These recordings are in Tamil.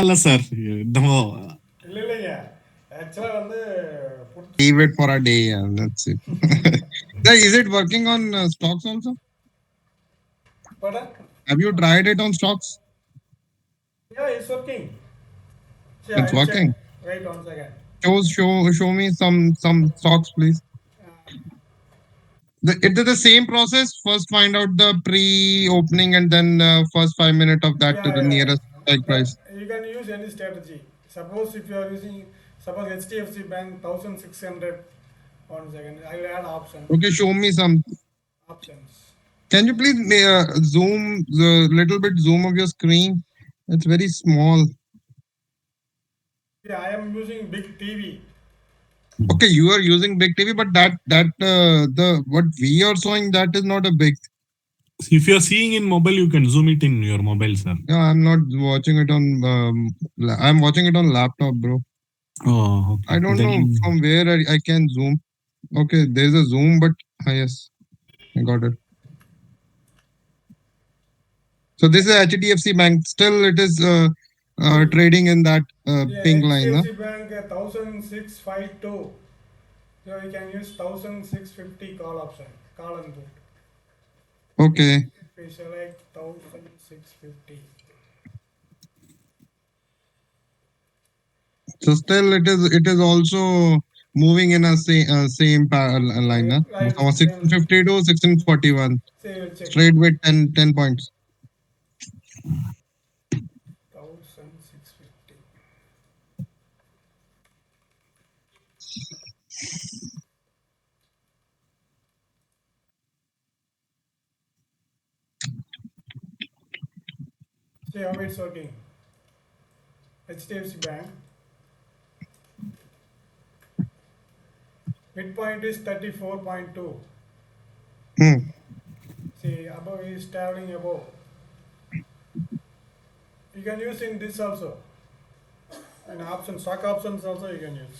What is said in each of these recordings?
இல்ல சார். நம்ம இல்லைங்க ஆக்சுவலாக வந்து leave it for a day. Yeah, that's it. Sir, is it working on stocks also? Pardon? Have you tried it on stocks? Yeah, it's working. See, It's I'll check. working. Wait 1 second. Show me some stocks, please. It is the same process. First, find out the pre-opening and then first 5 minutes of that to the Yeah. nearest strike price. You can use any strategy. Suppose if you are using, suppose HDFC Bank 1600. 1 second. I'll add option. Okay, show me some. Options. Can you please zoom the little bit zoom of your screen? It's very small. Yeah, I am using big TV. Okay, you are using big TV, but the what we are showing, that is not a big. if you are seeing in mobile, you can zoom it in your mobile, sir. Yeah, I'm not watching it on. I'm watching it on laptop, bro. Oh, okay. I don't Then know from where I can zoom. Okay, there's a zoom, but yes, I got it. So this is HDFC Bank. Still, it is trading in that pink line. HDFC Bank 1652. So you can use 1650 call option, call and put. Okay. We select 1650. So still, it is also moving in a same line. Right. From 1650 to 1641. Say we'll check. Straight with 10 points. 1650. See how it's working. HDFC Bank. Midpoint is 34.2. See, above is traveling above. You can use in this also. In option, stock options also you can use.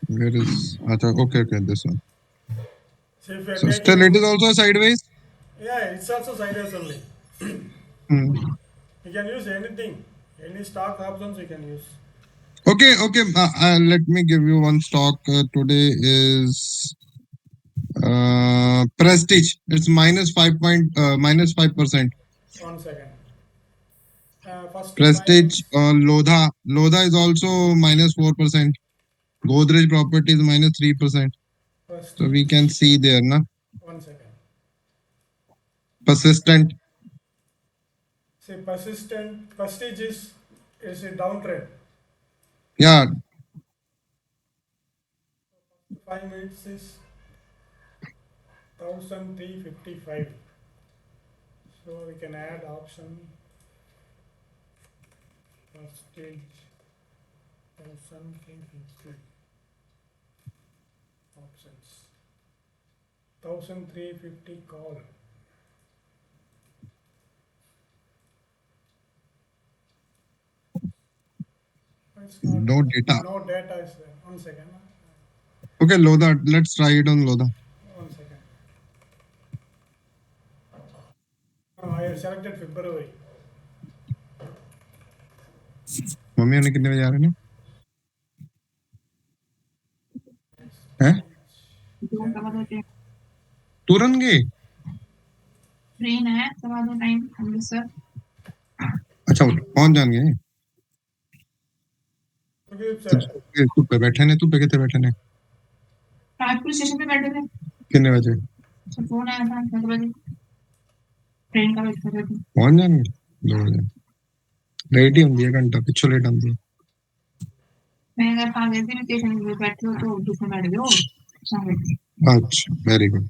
Where is okay, this one. So if you're So taking still it is also sideways. Yeah, it's also sideways only. You can use anything, any stock options you can use. Okay. Let me give you one stock. Today is Prestige. It's -5%. 1 second. First Prestige, Lodha. Lodha is also -4%. Godrej Properties -3%. So we can see there, na. 1 second. Persistent. See, persistent, Prestige is a downtrend. Yeah. 5 minutes is 1355. So we can add option Prestige 1350 options 1350 call. No data. No data is there. 1 second. Okay, Lodha. Let's try it on Lodha. 1 second. I have selected February. Mummy उन्हें कितने बजे आ रहे हैं? हैं? तुरंत गए? ट्रेन है सवा दो टाइम अमृतसर। अच्छा कौन जान गए? तू पे बैठे ने, तू पे कितने बैठे ने? राजपुर स्टेशन पे बैठे थे। कितने बजे? फोन आया था 10 बजे। ट्रेन का वेट कर रहे थे। कौन जान गए? 2 बजे। लेट ही होंगी, 1 घंटा पिछले लेट होंगी। मैं अगर आगे से स्टेशन पे बैठे हो तो दूसरे बैठ गए हो। अच्छा, वेरी गुड।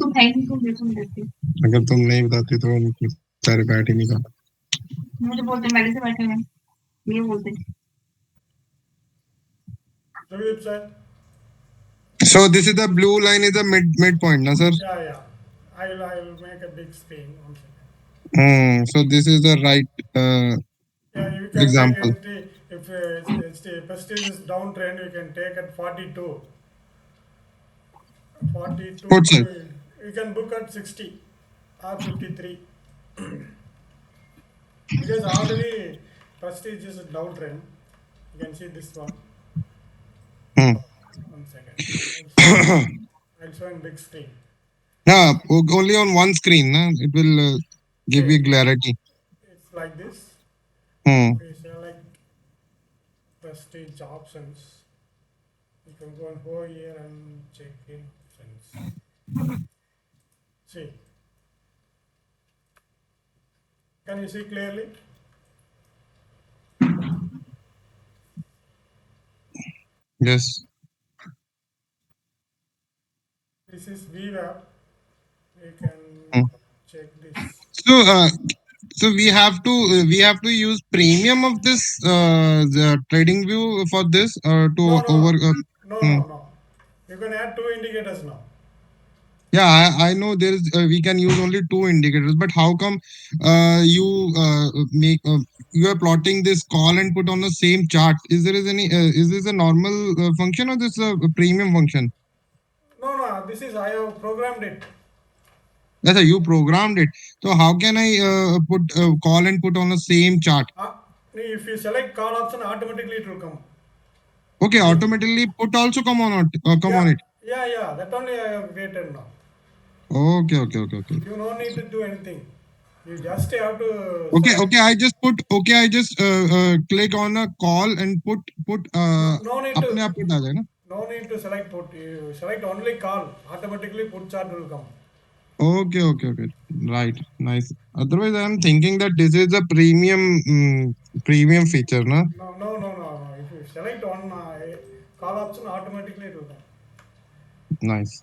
तुम टाइम को देखो देखते। अगर तुम नहीं बताते तो सारे बैठ ही नहीं था। मुझे बोलते पहले से बैठे हैं, ये बोलते। So this is the blue line is the midpoint, na sir? Yeah. I will make a big screen. 1 second. So this is the right you can example. take if Prestige is downtrend, you can take at 42. 42. Put side. You can book at 60 or 53. because already Prestige is a downtrend. You can see this one. Hmm. 1 second. I'll show in big screen. Yeah, only on one screen. Na? It will give See, you clarity. it's like this. Hmm. We select Prestige options. You can go and go here and check in options. See, can you see clearly? Yes. This is VWAP. We can Hmm. check this. So we have to use premium of this the trading view for this No, to no, over. no, no, Hmm. no, no. You can add two indicators now. Yeah, I know there is we can use only two indicators, but how come you make you are plotting this call and put on the same chart? Is this a normal function or this a premium function? No, no, this is I have programmed it. That's a, you programmed it. So how can I put call and put on the same chart? If you select call option, automatically it will come. Okay, See, automatically put also come on yeah, it. yeah. That only I have created now. Okay. You no need to do anything. You just have to Okay, select. okay. I just click on a call and put No, no need to. अपने आप put आ जाएगा. No need to select put. You select only call. Automatically put chart will come. Okay. Right, nice. Otherwise, I am thinking that this is a premium feature, na? No. If you select on call option, automatically it will come. Nice.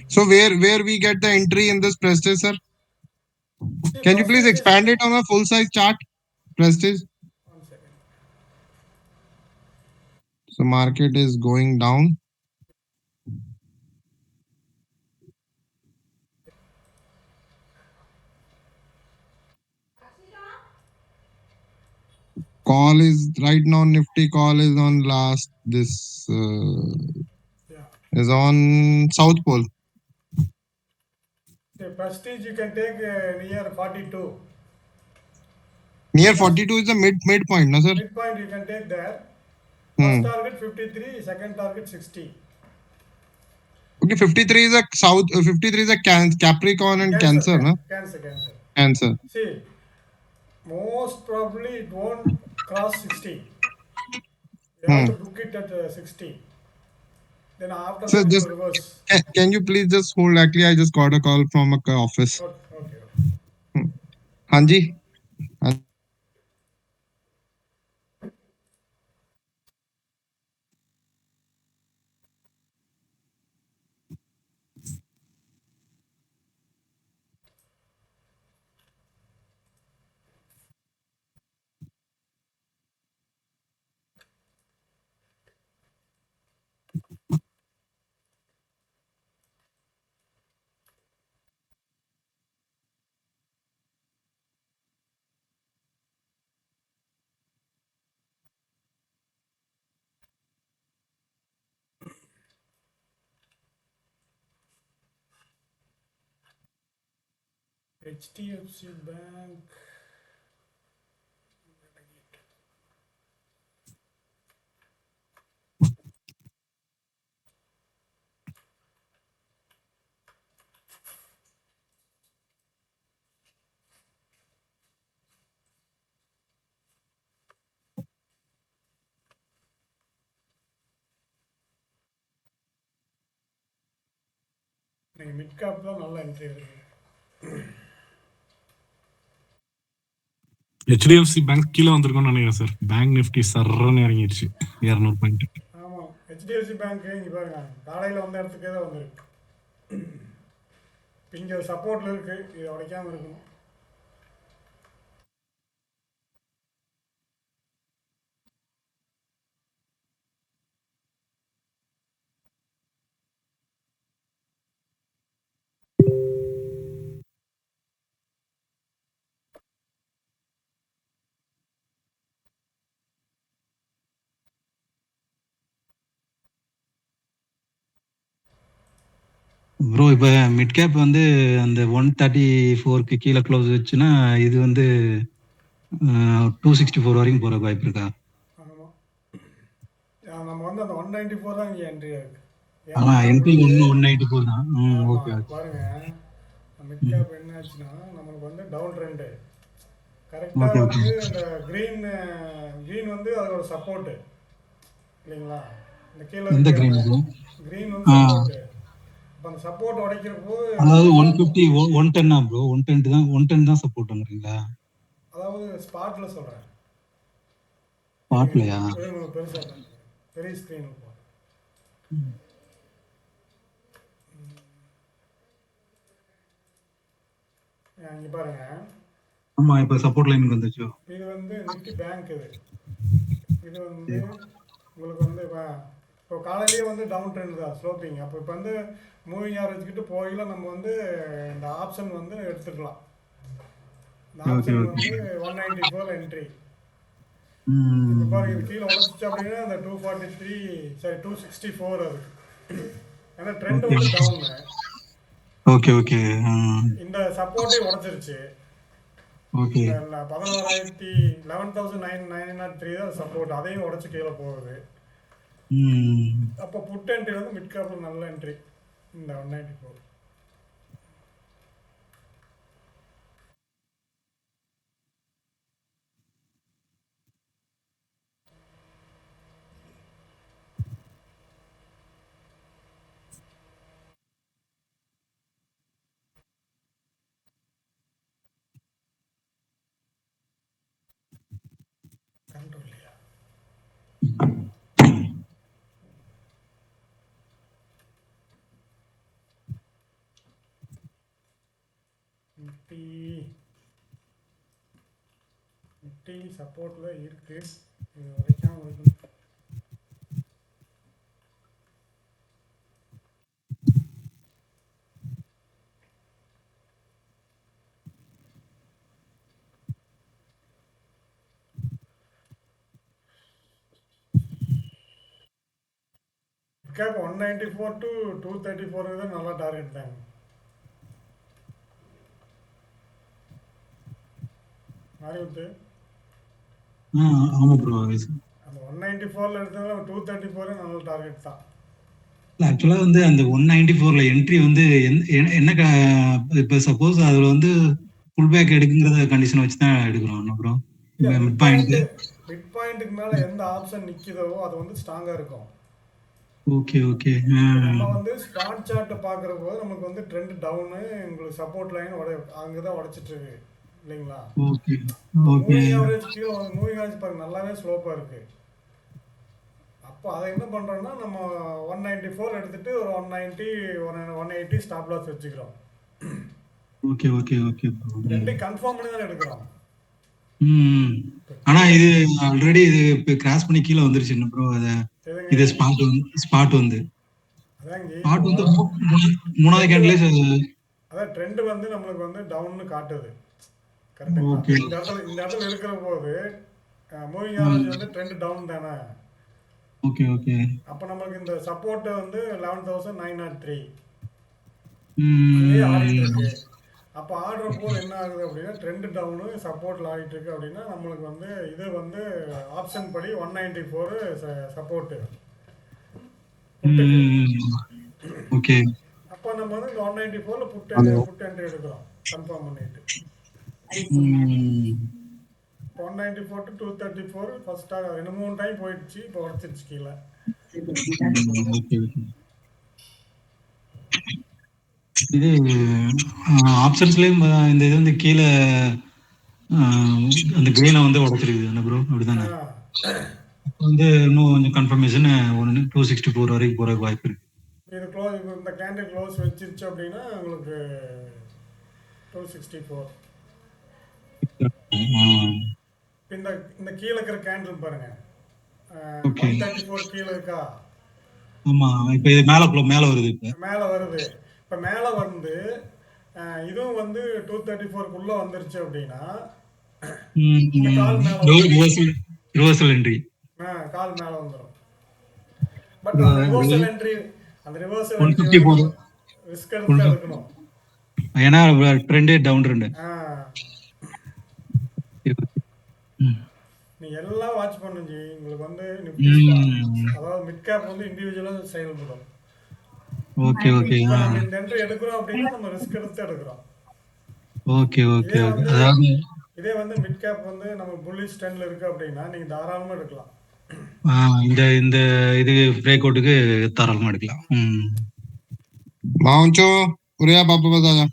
So where we get the entry in this Prestige, sir? See, Can you please Prestige is expand it on a full size chart? Prestige. 1 second. So market is going down. Call is right now. Nifty call is on last. This Yeah. is on South Pole. See, Prestige you can take near 42. Near 42 is the midpoint, na sir? Midpoint you can take there. First Hmm. target 53, second target 60. Okay, 53 is a South. 53 is a Capricorn and Cancer, na? Cancer. Cancer. See, most probably it won't cross 60. You have Hmm. to book it at 60. Then after So that it will just reverse. can you please just hold? Actually, I just got a call from a office. Okay. Hmm. हाँ जी. HDFC Bank. மிட் கேப் தான் நல்ல என்ட்ரி இருக்கு. ஹெச்டிஎஃப்சி பேங்க் கீழே வந்திருக்கும்னு நினைக்கிறேன் சார். பேங்க் நிஃப்டி சர்றன்னு இறங்கிடுச்சு 200 பாயிண்ட். ஆமாம், ஹெச்டிஎஃப்சி பேங்க் இங்கே பாருங்க, காலையில் வந்த இடத்துக்கே தான் வந்திருக்கு. இங்கே சப்போர்ட்டில் இருக்குது, இது உடைக்காமல் இருக்கணும். ப்ரோ இப்ப மிட் கேப் வந்து அந்த 134க்கு கீழே க்ளோஸ் வச்சுன்னா இது வந்து 264 வரைக்கும் போற வாய்ப்பு இருக்கா? ஆமாம், நம்ம வந்து அந்த 194 தான் இங்கே என்ட்ரி ஆகுது. ஆனா ஏன்னா என்ட்ரி நம்மளுக்கு 194 தான். ஓகே ஆமாம் ஓகே. பாருங்க, மிட் கேப் என்ன ஆச்சுன்னா நம்மளுக்கு வந்து டவுன் ட்ரெண்டு ஓகே கரெக்டாக ஓகே. வந்து இந்த க்ரீன் வந்து அதோட சப்போர்ட்டு இல்லைங்களா. இந்த கீழே எந்த இருக்க அந்த கிரீன் ப்ரோ? க்ரீன் வந்து சப்போர்ட்டு. இப்போ அந்த சப்போர்ட் உடைக்கிறப்போ அதாவது இதுதான் 150 110 ப்ரோ? 110 தான் சப்போர்ட்ங்கிறீங்களா? அதாவது ஸ்பாட்டில் சொல்கிறேன். இருங்க ஸ்பாட்லயா? உங்களுக்கு பெருசாக காட்டுறேன், பெரிய ஸ்க்ரீனில் போகிறேன். இங்கே பாருங்கள், ஆமா இப்ப சப்போர்ட் லைனுக்கு வந்துச்சு. இது வந்து நிஃப்டி பேங்க் இது வந்து உங்களுக்கு வந்து இப்போ காலையிலேயே வந்து டவுன் ட்ரெண்ட் தான் ஸ்லோப்பிங். அப்போ இப்போ வந்து மூவிங் ஆவரேஜ்கிட்ட போகல நம்ம வந்து இந்த ஆப்ஷன் வந்து எடுத்துக்கலாம். இந்த ஓகே ஆப்ஷன் ஓகே. வந்து 194 என்ட்ரி. இப்போ ம். பாருங்க, இது கீழே உடச்சிச்சு அப்படின்னா அந்த 243 சரி 264 அது. ஏன்னா ட்ரெண்ட் ஓகே வந்து டவுனு. Okay okay. இந்த சப்போர்ட்டே உடச்சிருச்சு. ஓகே. இந்த 11,903 தான் சப்போர்ட், அதையும் உடச்சி கீழே போகுது. ம். அப்போ புட் என்ட்ரி வந்து மிட் கேப்பில் நல்ல என்ட்ரி இந்த 194. கண்ட்ரோல் இல்லையா? நிஃப்டி சப்போர்ட்டில் இருக்கு இது வரைக்கும் உங்களுக்கு. கேப் 194 டு 234 தான் நல்லா டார்கெட் தாங்க. மாறிவிட்டு ஆமா ப்ரோ. அந்த 194 எடுத்ததால 234 நல்ல டார்கெட் தான். ஆக்சுவலா வந்து அந்த 194ல என்ட்ரி வந்து என்ன இப்ப சப்போஸ் அதுல வந்து ஃபுல் பேக் எடுக்குங்கிற கண்டிஷன் வச்சு தான் எடுக்கிறோம் என்ன ப்ரோ? இல்லை, மிட் பாயிண்ட். மிட் பாயிண்ட்டுக்கு மேலே எந்த ஆப்ஷன் நிற்கிதோ அது வந்து ஸ்ட்ராங்காக இருக்கும். Okay okay. இப்போ நம்ம வந்து ஸ்பாட் சார்ட்டை பார்க்குற போது நமக்கு வந்து ட்ரெண்ட் டவுனு, உங்களுக்கு சப்போர்ட் லைன் அங்கே தான் உடச்சிட்டு இருக்கு இல்லைங்களா. ஓகே இப்போ ஓகே. மூவிங் ஆவரேஜ் கீழே மூவிங் ஆவரேஜ் பாருங்க நல்லாவே ஸ்லோப்பாக இருக்கு. அப்போ அதை என்ன பண்ணுறோம்னா நம்ம 194 எடுத்துட்டு ஒரு 190 180 ஸ்டாப் லாஸ் வச்சுக்கிறோம். Okay okay okay bro. ரெண்டையும் கன்ஃபார்ம் பண்ணி தான் எடுக்கிறோம். ம். ஆனா இது ஆல்ரெடி இது இப்ப கிராஸ் பண்ணி கீழே வந்துருச்சு என்ன ப்ரோ? எதுங்க? இது ஸ்பாட் வந்து அதாங்க ஸ்பாட் வந்து இப்போ மூணாவது கேண்ட்லேயே. அதான் ட்ரெண்ட் வந்து நம்மளுக்கு வந்து டவுன்னு காட்டுது கரெக்டுங்களா. ஓகே. இந்த இடத்துல இருக்கிற போது மூவிங் ஆவரேஜ் வந்து ட்ரெண்ட் டவுன் தானே. Okay okay. அப்போ நம்மளுக்கு இந்த சப்போர்ட் வந்து 11,903 அங்கேயே ஆடிட்டு இருக்கு. அப்போ ஆடுற போது என்ன ஆகுது அப்படின்னா ட்ரெண்ட் டவுனு சப்போர்ட்டில் ஆடிட்டு இருக்கு அப்படின்னா நம்மளுக்கு வந்து இது வந்து ஆப்ஷன் படி 194 சப்போர்ட்டு புட்டுக்கு. ஓகே. அப்போ நம்ம வந்து இந்த 194ல் புட் என்ட்ரி எடுக்கிறோம் கன்ஃபார்ம் பண்ணிட்டு. 194 டு 234 ஃபர்ஸ்ட்டாக 2-3 டைம் போயிடுச்சு, இப்போ உடச்சிருச்சு கீழே. Okay okay. இது ஆப்ஷன்ஸ்லயும் இந்த இது வந்து கீழே அந்த கிரீனை வந்து உடச்சிருக்குது என்ன ப்ரோ? அப்படிதானே? வந்து இன்னும் கொஞ்சம் கன்ஃபர்மேஷன் 264 வரைக்கும் போற வாய்ப்பு இருக்கு. இது க்ளோஸ், இந்த கேண்டில் க்ளோஸ் வச்சிருச்சு அப்படின்னா உங்களுக்கு 264. இந்த இந்த கீழே இருக்கிற கேண்டில் பாருங்க, 134 கீழே இருக்கா. ஆமா இப்ப இது மேல வருது. இப்ப மேலே வருது. இப்போ மேலே வந்து இதுவும் வந்து 234க்குள்ள வந்துருச்சு அப்படின்னா இந்த கால் மேலே வந்துடும். Reversal entry. கால் மேலே வந்துடும். பட் அந்த ரிவர்சல் என்ட்ரி வந்து ரிஸ்க் எடுத்து தான் எடுக்கணும். ஏன்னா ட்ரெண்டே டவுன் ட்ரெண்ட். நீங்க எல்லாம் வாட்ச் பண்ணுங்க. உங்களுக்கு வந்து நிஃப்டி அதாவது மிட் கேப் வந்து இண்டிவிஜுவலா செயல்படும். Okay okay. இப்போ நம்ம இந்த என்ட்ரி எடுக்கிறோம் அப்படின்னா நம்ம ரிஸ்க் எடுத்து எடுக்கிறோம். ஓகே ஓகே இதே ஓகே. வந்து அதாவது இதே வந்து மிட் கேப் வந்து நம்ம புல்லிஷ் ட்ரெண்ட்ல இருக்கு அப்படின்னா நீங்க தாராளமா எடுக்கலாம். இந்த இந்த இது பிரேக் அவுட்டுக்கு தாராளமா எடுக்கலாம். Mauncho, उरे आप पापा बता जा.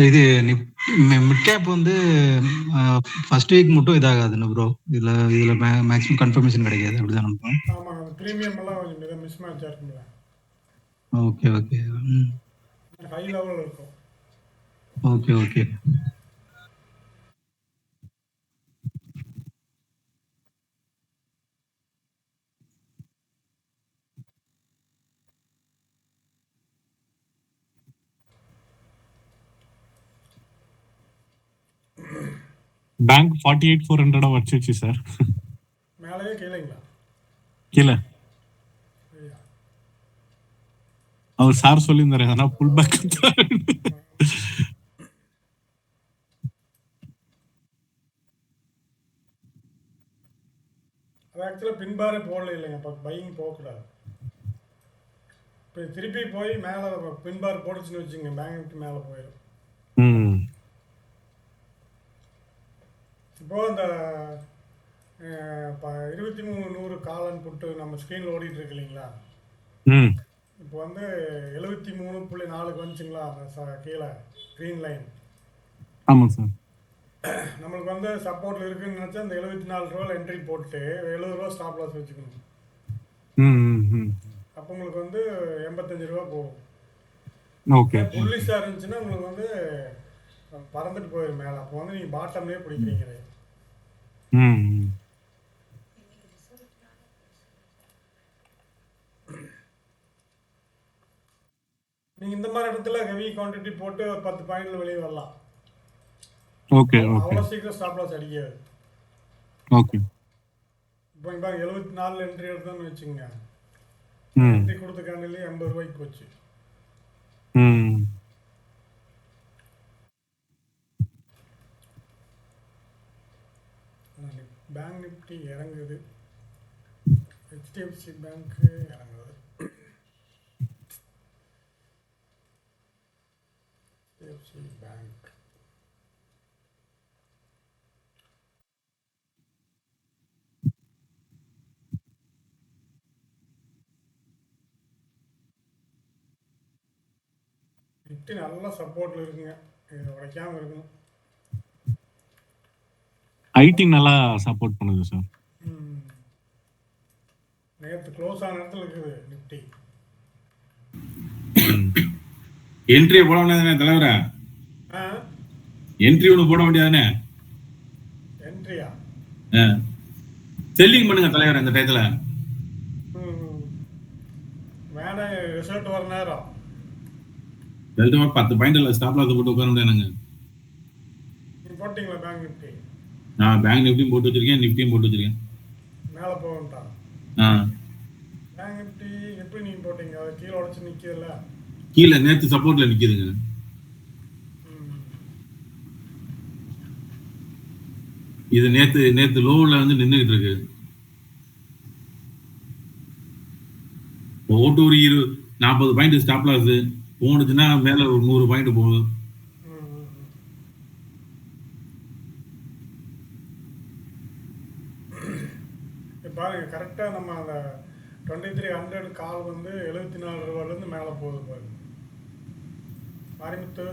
இது மிட் கேப் வந்து ஃபர்ஸ்ட் வீக் மட்டும் இதாகாதுன்னு ப்ரோ. இதுல மேக்ஸிமம் கன்ஃபர்மேஷன் கிடைக்காது, அப்படிதான். ஆமா, நம்ம பிரீமியம் எல்லாம் கொஞ்சம் மிஸ் மேட்ச் இருக்கும்ல. Okay okay. ஹை லெவல் இருக்கும். Okay okay. பேங்க் 48,400 வச்சிருச்சு சார். மேலேயே கீழேங்களா? கீழே அவர் சார் சொல்லியிருந்தாரு, ஆனா புல் பேக். அது ஆக்சுவலாக பின்பாரே போடல இல்லைங்க. இப்போ பையிங் போகக்கூடாது. இப்போ திருப்பி போய் மேலே பின்பார் போட்டுச்சுன்னு வச்சுங்க, பேங்க் மேலே போயிடும். இப்போ இந்த 2300 காலன் புட்டு நம்ம ஸ்க்ரீனில் ஓடிட்டு இருக்கு இல்லைங்களா? இப்போ வந்து 73.4க்கு வந்துச்சுங்களா அந்த கீழே க்ரீன் லைன்? ஆமாம் சார். நம்மளுக்கு வந்து சப்போர்ட்ல இருக்குன்னு நினச்சா இந்த 74 ரூபாயில் என்ட்ரி போட்டு 70 ரூபா ஸ்டாப் லாஸ் வச்சுக்கணும். அப்போ உங்களுக்கு வந்து 85 ரூபா போகும். ஓகே. புல்லிஷாக இருந்துச்சுன்னா உங்களுக்கு வந்து பறந்துட்டு போயிடும் மேலே. அப்போ வந்து நீங்கள் பாட்டம்லேயே பிடிக்கிறீங்க. நீங்கள் இந்த மாதிரி இடத்துல ஹெவி குவான்டிட்டி போட்டு ஒரு 10 பாயிண்ட்ல வெளியே வரலாம். ஓகே. அவ்வளோ சீக்கிரம் ஸ்டாப் லாஸ் அடிக்காது. ஓகே. இப்போ இங்கே 74 என்ட்ரி எடுத்தோன்னு வச்சுங்க, என்ட்ரி கொடுத்த கேண்டிலே 80 ரூபாய்க்கு போச்சு. பேங்க் நிஃப்டி இறங்குது, HDFC பேங்க்கு இறங்குது. HDFC பேங்க் நிஃப்டி நல்லா சப்போர்ட்ல இருக்குங்க. இது உடைக்காம இருக்கணும். ஐடி நல்லா சப்போர்ட் பண்ணுது சார். நேற்று க்ளோஸ் ஆன இடத்துல இருக்குது நிஃப்டி. என்ட்ரி போட முடியாதுனே தலைவரே? என்ட்ரி ஒன்று போட முடியாதுனே? என்ட்ரியா? செல்லிங் பண்ணுங்க தலைவர் இந்த டயத்துல. வேணா ரிசல்ட் வர நேரம் டெல்டா 10 பாயிண்ட் இல்ல ஸ்டாப் லாஸ் போட்டு உட்கார முடியாதுங்க. நீ போட்டிங்களா பேங்க் நிஃப்டி? நான் பேங்க் நிஃப்டியும் போட்டு வச்சிருக்கேன், நிஃப்டியும் போட்டு வச்சிருக்கேன். மேலே போகட்டா ஆ பேங்க் நிஃப்டி எப்படி நீங்கள் போட்டீங்க? அது கீழே உடச்சி நிற்கல. கீழே நேத்து சப்போர்ட்ல நிக்குதுங்க. இது நேத்து லோவில் வந்து நின்றுகிட்டு இருக்கு. போட்டு ஒரு 40 பாயிண்ட் ஸ்டாப் லாஸ் போனுச்சுன்னா மேல ஒரு 100 பாயிண்ட் போகும். பாருங்க கரெக்டாக நம்ம அந்த 2300 கால் வந்து 74 ரூபாயிலேருந்து மேலே போகுது பாருங்க. மாரிமுத்து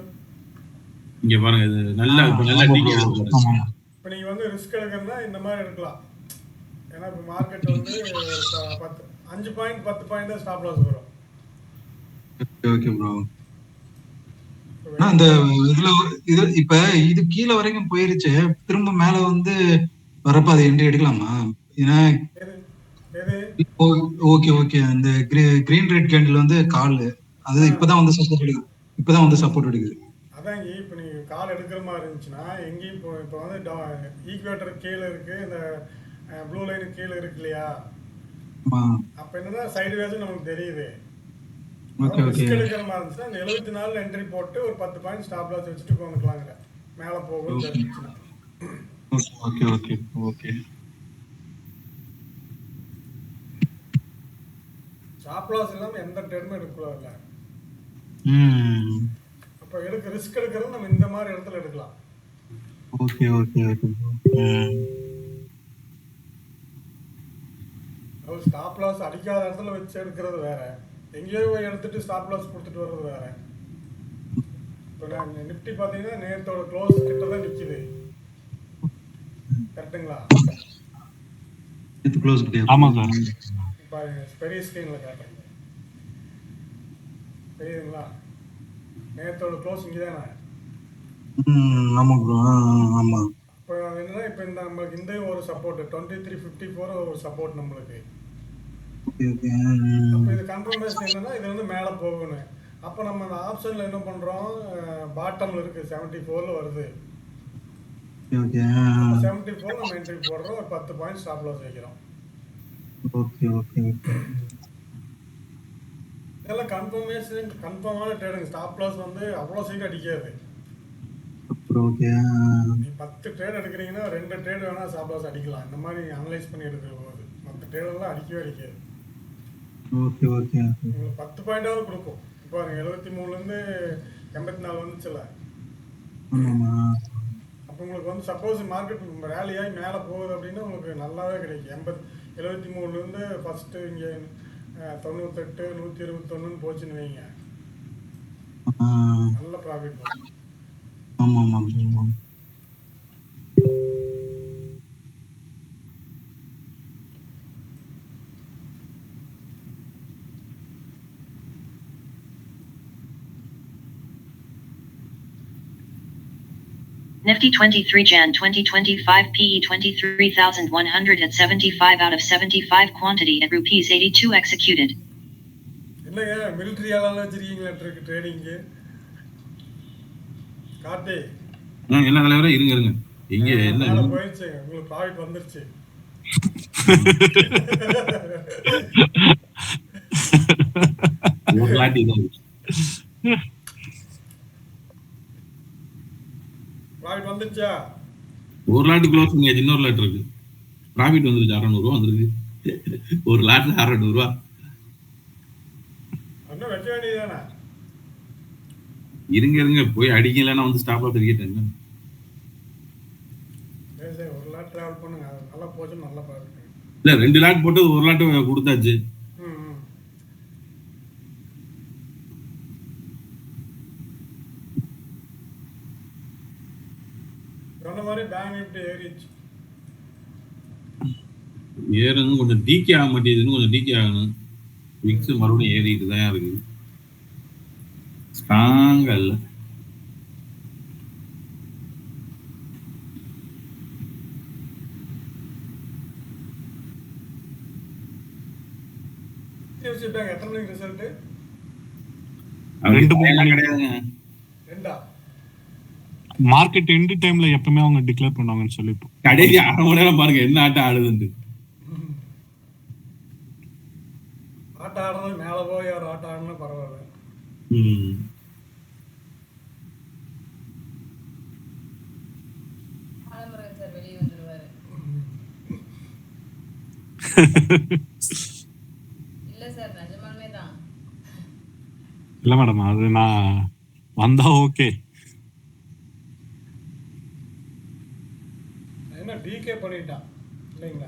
இங்க பாருங்க இது நல்லா இப்போ நீங்கள் வந்து ரிஸ்க் எடுக்கிறதுனா இந்த மாதிரி எடுக்கலாம். ஏன்னா இப்போ மார்க்கெட் வந்து 5 பாயிண்ட் 10 பாயிண்ட் தான் ஸ்டாப் லாஸ் வரும். Okay bro. அந்த இதுல இப்ப இது கீழே வரைக்கும் போயிருச்சு, திரும்ப மேல வந்து வரப்ப அதை என்ட்ரி எடுக்கலாமா? ஏன்னா ஓகே ஓகே அந்த கிரீன் ரெட் கேண்டில் வந்து கால் அது இப்பதான் வந்து சப்போர்ட் எடுக்குது. அதாங்க இப்போ நீங்கள் கால் எடுக்கிற மாதிரி இருந்துச்சுன்னா எங்கேயும் இப்போ வந்து ஈக்குவேட்டர் கீழே இருக்குது, இந்த ப்ளூ லைனுக்கு கீழே இருக்கு இல்லையா? அப்போ என்னன்னா சைடு வேஸும் நமக்கு தெரியுது. ரிஸ்க் எடுக்கிற மாதிரி இருந்துச்சுன்னா இந்த 74 என்ட்ரி போட்டு ஒரு 10 பாயிண்ட் ஸ்டாப் லாஸ் வச்சுட்டு போகலாங்க. மேலே போகும் தெரிஞ்சுச்சுன்னா. Okay okay okay. Stop loss இல்லாமல் எந்த ட்ரேடுமே எடுக்கக்கூடாதுல்ல. அப்போ ரிஸ்க் எடுக்கிறது நம்ம இந்த மாதிரி இடத்துல எடுக்கலாம். Okay okay okay. Stop loss அடிக்காத இடத்துல வச்சு எடுக்கிறது வேற, எங்கேயோ போய் எடுத்துட்டு ஸ்டாப் லாஸ் கொடுத்துட்டு வர்றது வேற. இப்போ நிஃப்டி பார்த்தீங்கன்னா நேரத்தோட க்ளோஸ் கிட்ட தான் நிற்கிது. கரெக்டுங்களா? ஆமா சார். பாருங்க பெரிய ஸ்க்ரீனில் காட்டுறேன். தெரியுதுங்களா? நேரத்தோட க்ளோஸ் இங்கே தானே. ஆமாம் ப்ரோ. ஆமாம். இப்போ என்னன்னா இப்போ இந்த நம்மளுக்கு இந்த ஒரு சப்போர்ட் 2354 ஒரு சப்போர்ட் நம்மளுக்கு. அப்போ இது கன்ஃபர்மேஷன் என்னன்னா இது வந்து மேலே போகணும். அப்போ நம்ம அந்த ஆப்ஷனில் என்ன பண்ணுறோம், பாட்டமில் இருக்குது 74 வருது. 74 நம்ம என்ட்ரி போடுறோம், ஒரு 10 பாயிண்ட் ஸ்டாப் லாஸ் வைக்கிறோம். Okay okay okay. இதெல்லாம் கன்ஃபார்மான ட்ரேடுங்க. ஸ்டாப் லாஸ் வந்து அவ்வளோ சீக்கிரம் அடிக்காது. ஓகே. நீ 10 ட்ரேட் எடுக்கிறீங்கன்னா 2 ட்ரேட் வேணால் ஸ்டாப் லாஸ் அடிக்கலாம். இந்த மாதிரி அனலைஸ் பண்ணி எடுக்கிற போது மற்ற ட்ரேடெல்லாம் அடிக்கவே அடிக்காது. Okay okay. உங்களுக்கு 10 பாயிண்டாவது கொடுக்கும். இப்போ 73லேருந்து 84 வந்துச்சுல. அப்போ உங்களுக்கு வந்து சப்போஸ் மார்க்கெட் ரேலி ஆகி மேலே போகுது அப்படின்னா உங்களுக்கு நல்லாவே கிடைக்கும். 73லேருந்து ஃபஸ்ட்டு இங்கே 98 121 போச்சுன்னு வைங்க, நல்ல ப்ராஃபிட் போகும். ஆமாம் ஆமாம். Nifty 23 Jan 2025 PE 23,175 out of 75 quantity at rupees 82 executed. என்னங்க மிலிட்டரி ஆளால வச்சிருக்கீங்களா ட்ரேடிங்கு? கார்த்தி என்ன தலைவரே இருங்க இங்க என்ன போயிடுச்சு, உங்களுக்கு ப்ராஃபிட் வந்துருச்சு. ஒரு லாட் ப்ராஃபிட் வந்துருச்சா? ஒரு லாட் க்ளோஸ் பண்ணியாச்சு, இன்னொரு லாட் இருக்கு. ப்ராஃபிட் வந்துருச்சு, 600 ரூபா வந்துருக்கு. ஒரு லாட்ல 600 ரூபா. இன்னும் வைக்க வேண்டியதானே? இருங்க போய் அடிக்கலன்னா வந்து ஸ்டாப் லாஸ் இருக்கேன். சரி ஒரு லாட் ட்ராவல் பண்ணுங்க, அது நல்லா போச்சு, நல்லா பாருங்க. இல்ல 2 லாட் போட்டு ஒரு லாட் கொடுத்தாச்சு. சொன்ன மாதிரி பேங்க் நிஃப்டி ஏறிச்சு. ஏறணும் கொஞ்சம் டிகே ஆக மாட்டேங்குதுன்னு கொஞ்சம் டிகே ஆகணும். விக்ஸ் மறுபடியும் ஏறிட்டு தான் இருக்கு, ஸ்ட்ராங்கா இல்ல. பேங்க் எத்தனை மணிக்கு ரிசல்ட்? ரெண்டு அப்படி மூணு எல்லாம் மணி கிடையாதுங்க. ரெண்டா? மார்க்கெட் எண்டு டைம்ல எப்பவுமே அவங்க டிக்ளேர் பண்ணுவாங்கன்னு சொல்லி கடைசி அரை மணி நேரம் பாருங்க என்ன ஆட்டம் ஆடுதுன்னு. ஆட்டம் ஆடுறது மேலே போய் ஒரு ஆட்டம் ஆடுனா பரவாயில்ல. ம். ஆலமுருகன் சார் வெளியே வந்துடுவாரு. இல்ல சார், நிஜமாலுமே தான். இல்ல மேடம், அது நான் வந்தா ஓகே. என்ன டிகே பண்ணிட்டான் இல்லைங்களா?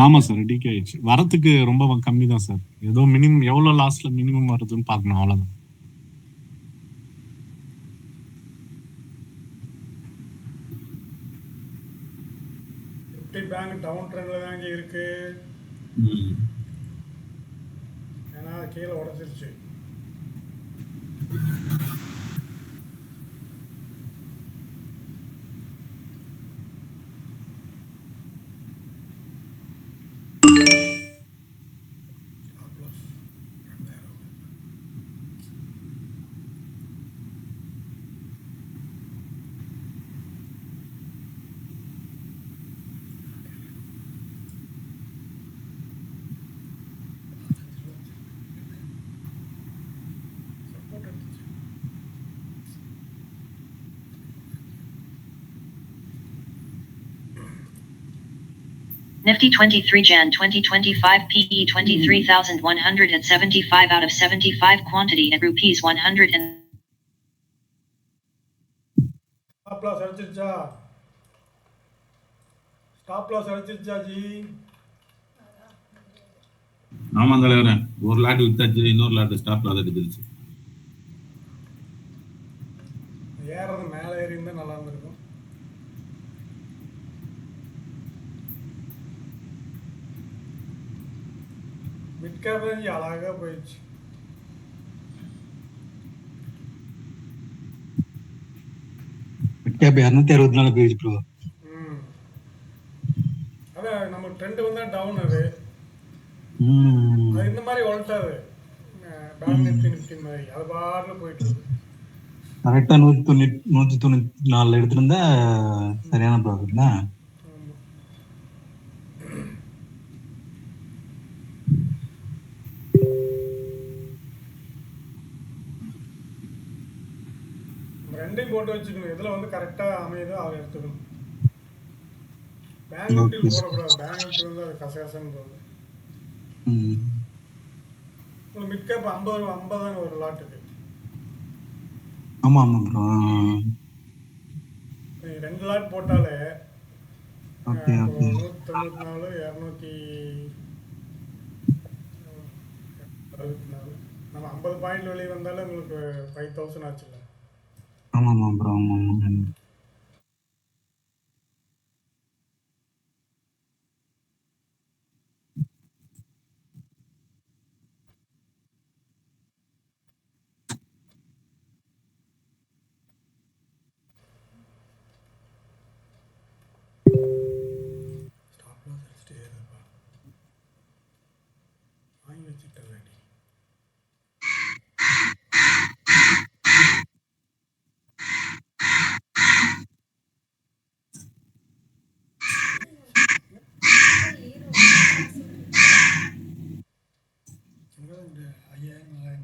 ஆமா சார், டிகே ஆயிடுச்சு. வரத்துக்கு ரொம்ப கம்மி தான் சார். ஏதோ மினிமம் எவ்வளவு லாஸ்ட்ல மினிமம் வருதுன்னு பார்க்கணும், அவ்வளவுதான். நிஃப்டி பேங்க் டவுன் ட்ரெண்ட்ல தான் இங்கே இருக்கு. ம். ஏன்னா அது கீழே உடச்சிருச்சு. Nifty 23 Jan 2025 PE 23,175 out of 75 quantity at rupees 100 and stop loss அடிச்சிருச்சா? ஸ்டாப் லாஸ் அடிச்சிருச்சா ஜி? ஆமா தலைவரேன், ஒரு லாட் வித்தாச்சு, இன்னொரு லாட் ஸ்டாப் லாஸ் எடுத்துருச்சு. ஏறது மேலே ஏறி இருந்தால் நல்லா இருந்திருக்கும். மிட் கேப் ரேஞ்ச் அழகாக போயிடுச்சு. மிட் கேப் 264 போயிடுச்சு ப்ரோ. அதான் நம்ம ட்ரெண்ட் வந்தால் டவுன் அது இந்த மாதிரி உழட்டாது. பேங்க் நிஃப்டி மாதிரி அது பாட்டில் போயிட்டு இருக்கு. கரெக்டா 194 எடுத்திருந்தா சரியான ப்ராஃபிட்ல. ரெண்டையும் போட்டு வச்சுக்கணும். இதில் வந்து கரெக்டாக அமையுதோ அதை எடுத்துக்கணும். பேங்க் நிஃப்டி போடக்கூடாது. பேங்க் நிஃப்டி வந்து அது கசகசன்னு போகுது. உங்களுக்கு மிட் கேப் 50 ஒரு லாட்டுக்கு. ஆமா ஆமா ப்ரோ. நீங்கள் 2 லாட் போட்டாலே ஓகே ஓகே. 194 264 நம்ம 50 பாயிண்ட் வெளியே வந்தாலும் உங்களுக்கு 5000 ஆச்சுல்ல. ஆமா ஆமா ப்ரோ. ஆமா ஆமா. ஸ்டாப் லாஸ் அடிச்சுட்டே இருப்பா. வாங்கி வச்சுட்டு ரெடி. இந்த 5000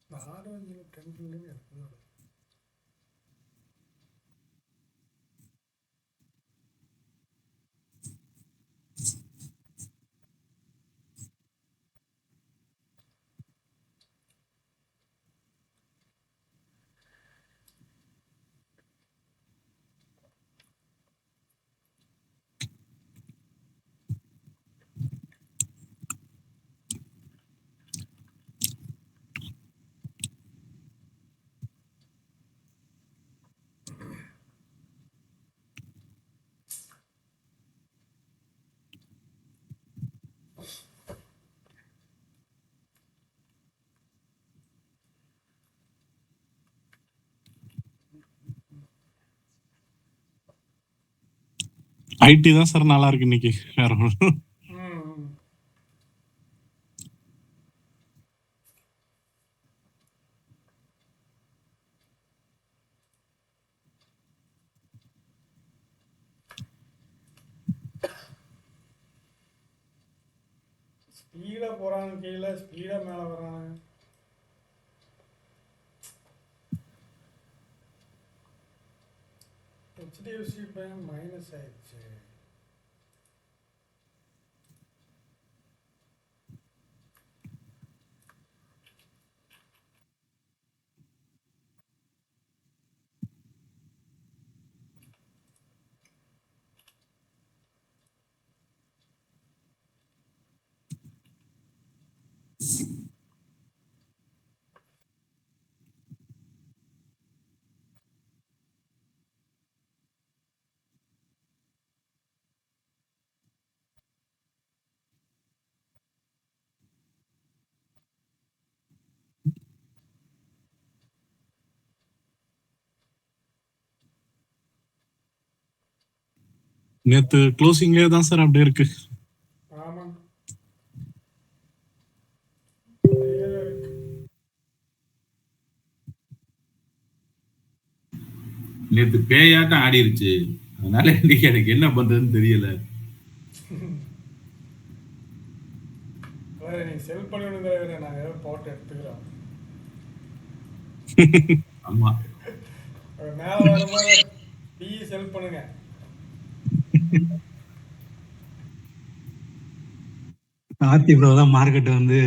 4000 ஆரோக்கியம் டென்ஷன்லேயே இருக்குது. ஐடி தான் சார் நல்லா இருக்கு இன்னைக்கு. வேற ஒண்ணும். ம். ஸ்பீடா போறாங்க கீழே, ஸ்பீடா மேல வராங்க. ஹெச்டிஎஃப்சி பேங்க் மைனஸ் ஆயிடுச்சு. நேத்து க்ளோசிங்லேயே தான் சார் அப்படியே இருக்கு. ஆமாம். அப்படியே தான் இருக்கு. நேத்து பேயாட்டம் ஆடிருச்சு. அதனால இன்னைக்கு எனக்கு என்ன பண்றதுன்னு தெரியல. வேற நீங்க செல் பண்ணணுங்கிற நாங்க ஏதோ போட்டு எடுத்துக்கிறோம். ஆமா. அது மேல வரும்போது பிஇ செல் பண்ணுங்க. ஆர்த்தி ப்ரோ தான் மார்க்கெட் வந்து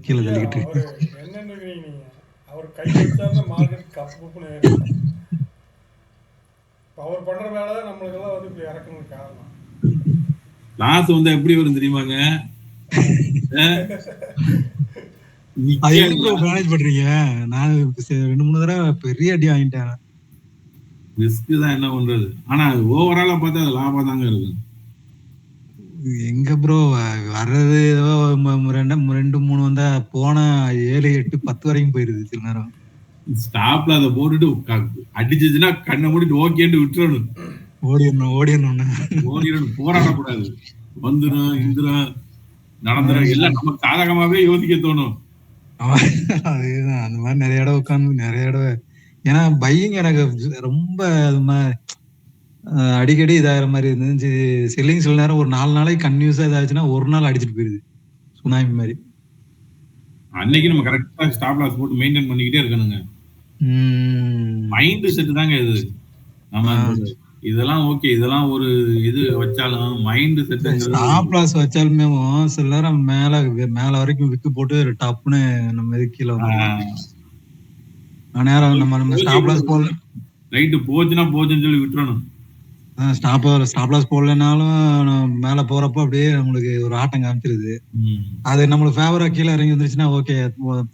கீழே ஐயா, தள்ளிக்கிட்டு அவரு என்னன்னு நினைக்கிறீங்க நீங்க? அவர் கை வச்சாருன்னா மார்க்கெட் கப்பு குப்புன்னு ஏறும். இப்ப அவர் பண்ற வேலை தான் நம்மளுக்கெல்லாம் வந்து இப்படி இறக்கணும்னு காரணம். லாஸ் வந்து எப்படி வரும் தெரியுமாங்க? அது எப்படி ப்ரோ மேனேஜ் பண்றீங்க? நான் 2-3 தடவை பெரிய அடி வாங்கிட்டேன். ரிஸ்க் தான் என்ன பண்றது. ஆனா ஓவராலா பார்த்தா அது லாபம் தாங்க இருக்கும். எங்க ப்ரோ வர்றது ஏதோ 2-3 வந்தா போனா 7, 8, 10 வரைக்கும் போயிருது சில நேரம். ஸ்டாப்ல அதை போட்டுட்டு அடிச்சுச்சுன்னா கண்ணை மூடிட்டு ஓகேன்னு விட்டுறணும். ஓடிடணும், போராடக்கூடாது. வந்துடும் இந்திரம் நடந்துடும் எல்லாம் நமக்கு சாதகமாவே யோசிக்க தோணும். அதேதான் அந்த மாதிரி நிறைய இடம் உட்காந்து நிறைய இடம். ஏன்னா பையிங் எனக்கு ரொம்ப அடிக்கடி இதாகிற மாதிரி இருந்துச்சு. செல்லிங் சில நேரம் ஒரு 4 நாளைக்கு கன்யூஸா இதாச்சுன்னா ஒரு நாள் அடிச்சுட்டு போயிருது சுனாமி மாதிரி. அன்னைக்கு நம்ம கரெக்டா ஸ்டாப் லாஸ் போட்டு மெயின்டைன் பண்ணிக்கிட்டே இருக்கணுங்க. மைண்ட் செட் தாங்க இது. நம்ம இதெல்லாம் ஓகே, இதெல்லாம் ஒரு இது வச்சாலும் மைண்ட் செட். ஸ்டாப் லாஸ் வச்சாலுமே சில நேரம் மேல வரைக்கும் விக்கு போட்டு டப்புன்னு நம்ம இது கீழே நேரம் நம்ம ஸ்டாப் லாஸ் போடல, ரைட்டு போச்சுன்னா போச்சுன்னு சொல்லி விட்டுறணும். ஸ்டாப் லாஸ் போடலனாலும் மேல போறப்போ அப்படியே நம்மளுக்கு ஒரு ஆட்டம் காமிச்சிருது. அது நம்மளுக்கு ஃபேவரா கீழே இறங்கி வந்துருச்சுன்னா ஓகே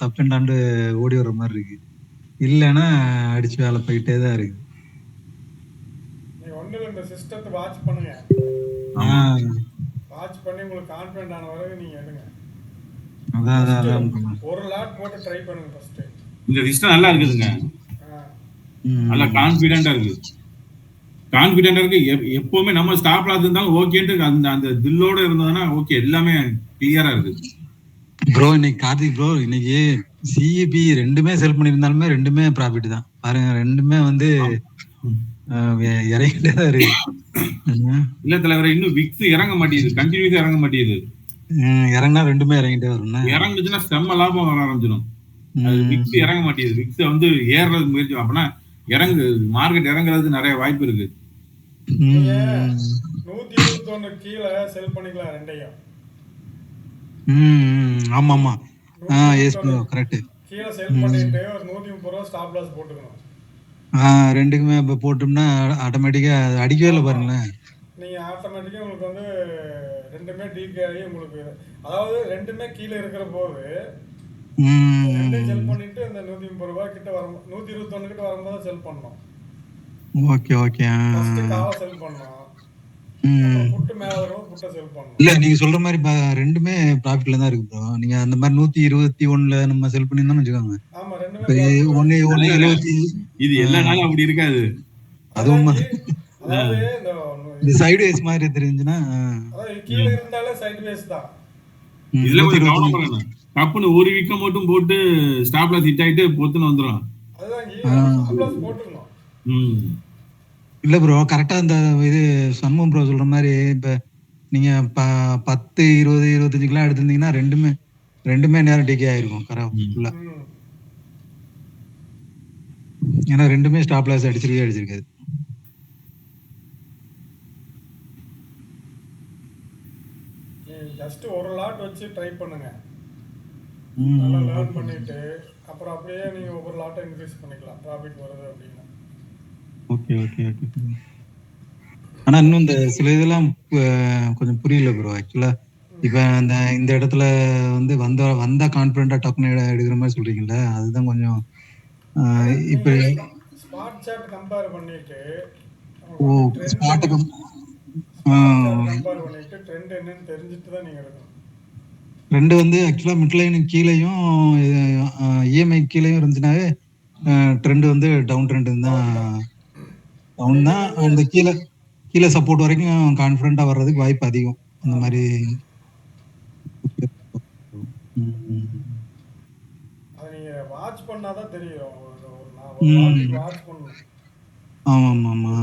தப்புண்டாண்டு ஓடி வர்ற மாதிரி இருக்கு. இல்லைன்னா அடிச்சு வேலை போயிட்டே தான் இருக்கு. நீங்க ஒண்ணுல இந்த சிஸ்டத்தை வாட்ச் பண்ணுங்க. வாட்ச் பண்ணி உங்களுக்கு கான்ஃபிடன்ட் ஆன வரைக்கும் நீங்க எடுங்க. அதான் ஒரு லாட் போட்டு ட்ரை பண்ணுங்க ஃபர்ஸ்ட். இந்த சிஸ்டம் நல்லா இருக்குதுங்க. நல்லா கான்ஃபிடென்ட்டா இருக்கு. எப்பவுமே நம்ம ஸ்டாப் லாஸ் இருந்தாலும் ஓகேன்ட்டு அந்த தில்லோட இருந்ததுன்னா ஓகே எல்லாமே கிளியரா இருக்கு. ப்ரோ இன்னைக்கு கார்த்திக் ப்ரோ இன்னைக்கு சிஇபி ரெண்டுமே செல் பண்ணியிருந்தாலுமே ரெண்டுமே ப்ராஃபிட் தான் பாருங்க. ரெண்டுமே வந்து இறங்கிட்டே தான் இருக்கு. இல்ல தலைவரை இன்னும் விக்ஸ் இறங்க மாட்டேங்குது, கண்டினியூஸா இறங்க மாட்டேங்குது. இறங்கினா ரெண்டுமே இறங்கிட்டே வரும். இறங்குச்சுன்னா செம்ம லாபம் வர ஆரம்பிச்சிடும். விக்ஸ் இறங்க மாட்டேங்குது. விக்ஸ் வந்து ஏறுறது முயற்சி அப்படின்னா இறங்கு மார்க்கெட் இறங்குறதுக்கு நிறைய வாய்ப்பு இருக்கு. 121 கீழே செல் பண்ணிக்கலாம் ரெண்டையும். ஆமா ஆமா எஸ் ப்ரோ கரெக்ட். கீழே செல் பண்ணிட்டு ஒரு 130 ரூபா ஸ்டாப் லாஸ் போட்டுக்கணும். ரெண்டுக்குமே இப்ப போட்டோம்னா ஆட்டோமேட்டிக்கா அடிக்கவே இல்லை பாருங்களேன். நீங்க ஆட்டோமேட்டிக்கா உங்களுக்கு வந்து ரெண்டுமே டிகே ஆகி உங்களுக்கு, அதாவது ரெண்டுமே கீழே இருக்கிற போது ரெண்டையும் செல் பண்ணிட்டு அந்த 130 ரூபாய் கிட்ட வரும், 121 கிட்ட வரும்போது செல் பண்ணணும். Okay okay. ஃபர்ஸ்ட் காவ செல் பண்ணணும், புட்டு மேல வரும் புட்ட செல் பண்ணணும். இல்ல நீங்க சொல்ற மாதிரி ரெண்டுமே ப்ராஃபிட்ல தான் இருக்கு ப்ரோ. நீங்க அந்த மாதிரி 121ல நம்ம செல் பண்ணிருந்தோம்னு வச்சுக்கோங்க. ஆமா ரெண்டுமே 170 இது எல்லா நாளும் அப்படி இருக்காது. அதுவும் அதாவது இந்த சைடு வேஸ் மாதிரி தெரிஞ்சுன்னா அதாவது கீழே இருந்தாலே சைட் வேஸ் தான். இதுல கொஞ்சம் கவனம் பண்ணணும். டப்புன்னு ஒரு விக்கம் மட்டும் போட்டு ஸ்டாப்ல ஹிட் ஆயிட்டு பொத்துன்னு வந்துடும். அதுதான் ஸ்டாப்லாஸ் போட்டுக்கணும். இல்ல ப்ரோ, கரெக்டா இந்த இது சண்முகம் ப்ரோ சொல்ற மாதிரி இப்ப நீங்க 10, 20, 25 எடுத்திருந்தீங்கன்னா ரெண்டுமே நேரம் டிகே ஆயிருக்கும் கரெக்டா. ஏன்னா ரெண்டுமே ஸ்டாப் லாஸ் அடிச்சிருக்காது. ஜஸ்ட் ஒரு லாட் வச்சு ட்ரை பண்ணுங்க, நல்லா லேர்ன் பண்ணிட்டு அப்புறம் அப்படியே நீங்க ஒவ்வொரு லாட்டை இன்க்ரீஸ் பண்ணிக்கலாம் ப்ராஃபிட் வருது அப்படின்னா. Okay okay okay. ஆனா இன்னும் இந்த சில இதெல்லாம் கொஞ்சம் புரியல ப்ரோ ஆக்சுவலா. இப்ப இந்த இடத்துல வந்து வந்த கான்பிடண்டா டக்குனு எடுக்கிற மாதிரி சொல்றீங்கல்ல, அதுதான் கொஞ்சம் இப்ப ஸ்பாட் சார்ட் கம்பேர் பண்ணிட்டு ஸ்பாட்டை கம்பேர் பண்ணிட்டு ட்ரெண்ட் என்னன்னு தெரிஞ்சுட்டு தான் நீங்க எடுக்கணும். ட்ரெண்ட் வந்து ஆக்சுவலா மிட்லைன் கீழேயும் இஎம்ஐ கீழேயும் இருந்துச்சுனாவே ட்ரெண்ட் வந்து டவுன் ட்ரெண்ட் தான். அந்த கீழே சப்போர்ட் வரைக்கும் கான்ஃபிடண்டா வர்றதுக்கு வாய்ப்பு அதிகம் அந்த மாதிரி. அது நீங்க வாட்ச் பண்ணாதான் தெரியும். வாட்ச் பண்ணணும். ஆமா ஆமா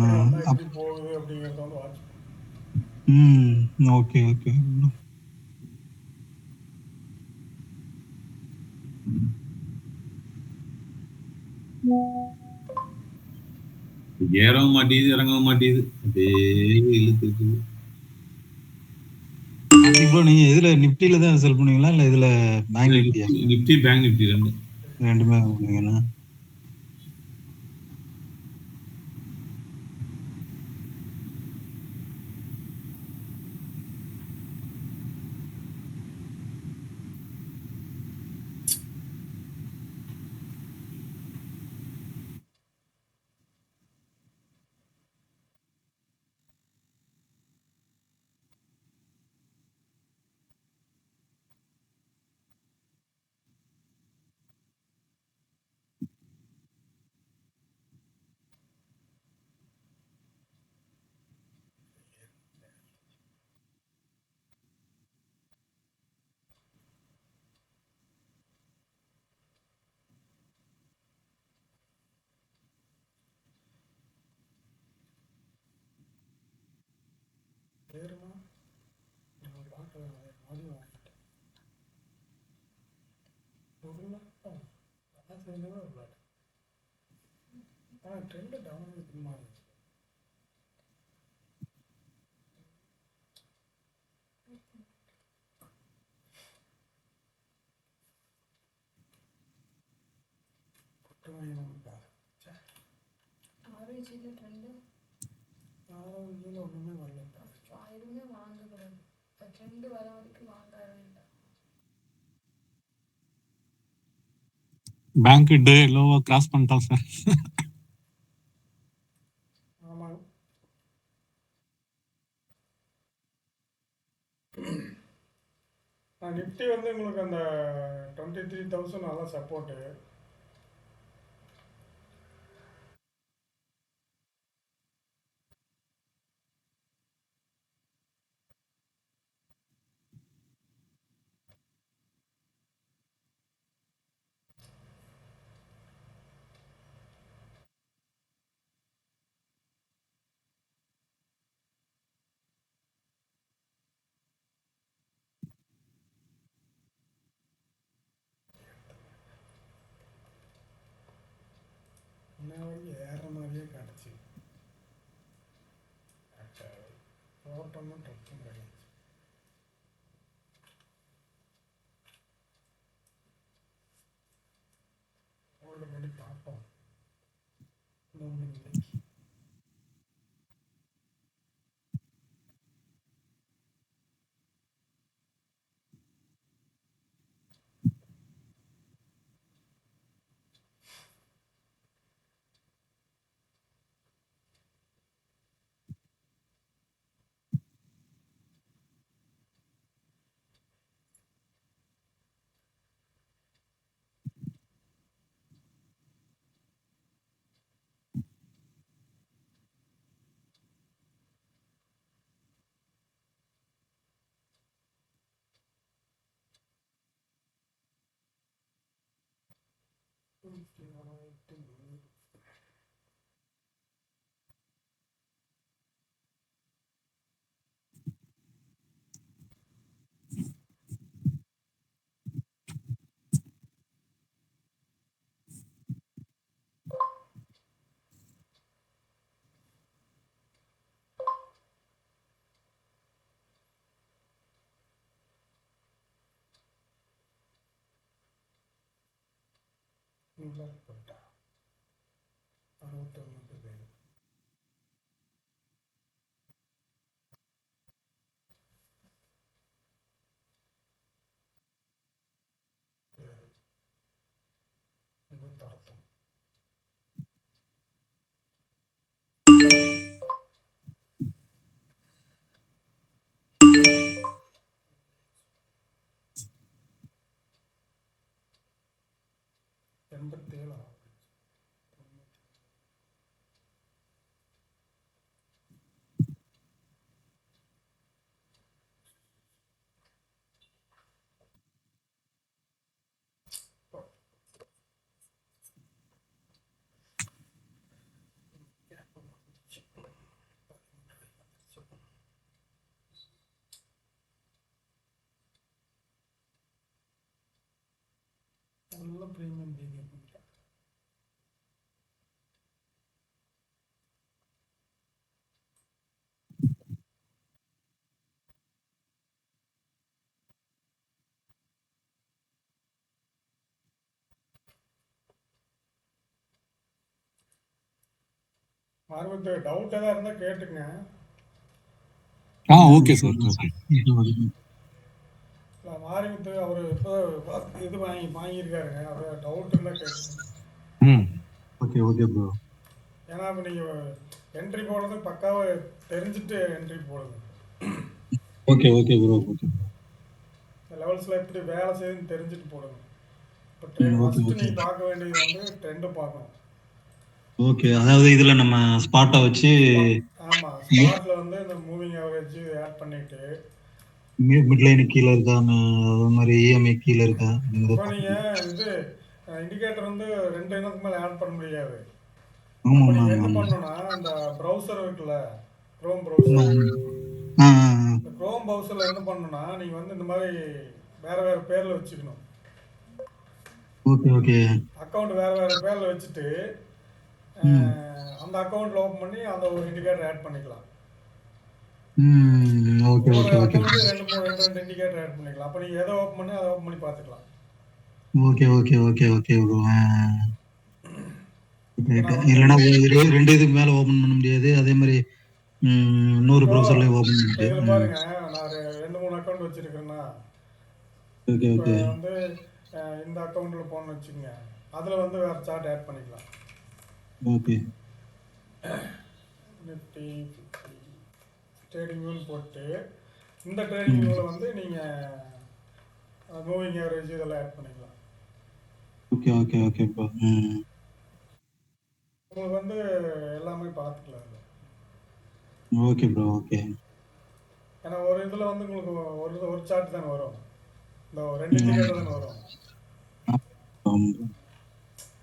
எப்படி போகுது அப்படிங்கறத வந்து வாட்ச் பண்ணணும். Okay okay. ஏறவும் மாட்டேங்குது இறங்கவும் மாட்டேங்குது, அப்படியே இழுத்து. இப்போ நீங்க இதுல நிப்டில தான் செல் பண்ணுவீங்களா இல்ல இதுல பேங்க் நிப்டியா? நிப்டி பேங்க் நிப்டி ரெண்டுமே பண்ணுவீங்களா? ட்ரெண்ட் டவுன் இருக்குமா? ஒண்ணுமே வரல. எதுவுமே வாங்கக்கூடாது. ட்ரெண்ட் வர வரைக்கும் வாங்க வேண்டாம். பேங்க் டே லோவா கிராஸ் பண்ணிட்டான் சார். ஆமாம். நிஃப்டி வந்து உங்களுக்கு அந்த 23,000 நல்லா சப்போர்ட்டு. ஏற மாதிரியே காட்டுச்சு. ஓட்டமும் டச்சும் கிடையாது. ஹோல்டு பண்ணி பார்ப்போம். 61 பேர். அர்த்தம் எண்பத்தேழா? நல்ல பிரீமியம் டீகே பண்ணிட்டேன். மார்பத்து டவுட் ஏதாவது இருந்தால் கேட்டுங்க. Okay sir, okay. இல்லை மாரிமுத்து அவர் இப்போ இது வாங்கியிருக்காருங்க. அவர் டவுட் இருந்தால் கேட்டுங்க. Okay okay bro. ஏன்னா இப்போ நீங்கள் என்ட்ரி போடுறது பக்காவாக தெரிஞ்சுட்டு என்ட்ரி போடுங்க. Okay okay bro. ஓகே லெவல்ஸில் எப்படி வேலை செய்யுதுன்னு தெரிஞ்சுட்டு போடுங்க. இப்போ ட்ரெண்ட் ஃபஸ்ட்டு நீங்கள் பார்க்க வேண்டியது வந்து ட்ரெண்டு பார்க்கணும். ஓகே, அதாவது இதுல நம்ம ஸ்பாட்டை வச்சு ஆமாம், ஸ்பாட்டில் வந்து இந்த மூவிங் ஆவரேஜ் ஆட் பண்ணிவிட்டு மிட்லைனு கீழே இருக்கா, அது மாதிரி இஎம்ஐ கீழே இருக்கா. இப்போ நீங்கள் இது இண்டிகேட்டர் வந்து 2 இனத்துக்கு மேலே ஆட் பண்ண முடியாது. ஆமா அப்போ ஆமா நீங்கள் என்ன ஆமா. பண்ணணும்னா அந்த ப்ரௌசர் இருக்குல்ல, க்ரோம் ப்ரௌசர், இந்த க்ரோம் ப்ரௌசரில் என்ன பண்ணணும்னா நீங்கள் வந்து இந்த மாதிரி வேறு வேறு பேரில் வச்சுக்கணும். Okay okay. அக்கௌண்ட் வேறு வேறு பேரில் வச்சுட்டு அந்த அக்கௌண்ட்டில் ஓப்பன் பண்ணி அந்த ஒரு இண்டிகேட்டர் ஆட் பண்ணிக்கலாம். ஓகே ஒரு ஓகே ஓகே. அக்கௌண்ட்டு ரெண்டு இண்டிகேட்டர் ஆட் பண்ணிக்கலாம். அப்போ நீங்கள் எதை ஓப்பன் பண்ணி அதை ஓப்பன் பண்ணி பார்த்துக்கலாம். Okay okay okay okay bro. இல்லைன்னா ரெண்டு இதுக்கு மேல ஓபன் பண்ண முடியாது. அதே மாதிரி இன்னொரு ப்ரௌசர்லயும் ஓபன் பண்ண இப்போ இதில் முடியாது. பாருங்க, நான் 2-3 அக்கௌண்ட் வச்சுருக்கேன்னா ஓகே இப்போ ஓகே வந்து இந்த அக்கௌண்ட்டில் போகணும்னு வச்சுக்கோங்க, அதில் வந்து வேறு சார்ட் ஆட் பண்ணிக்கலாம். ஓகே. நிஃப்டி ட்ரேடிங் வியூன்னு போட்டு இந்த ட்ரேடிங் வியூவில் வந்து நீங்கள் மூவிங் ஆவரேஜ் இதெல்லாம் ஆட் பண்ணிக்கலாம். Okay okay okay bro. உங்களுக்கு வந்து எல்லாமே பார்த்துக்கலாம். Okay bro. ஓகே. ஏன்னா ஒரு இதில் வந்து உங்களுக்கு ஒரு சார்ட் தானே வரும், இந்த 2 இண்டிகேட்டர் தானே வரும்.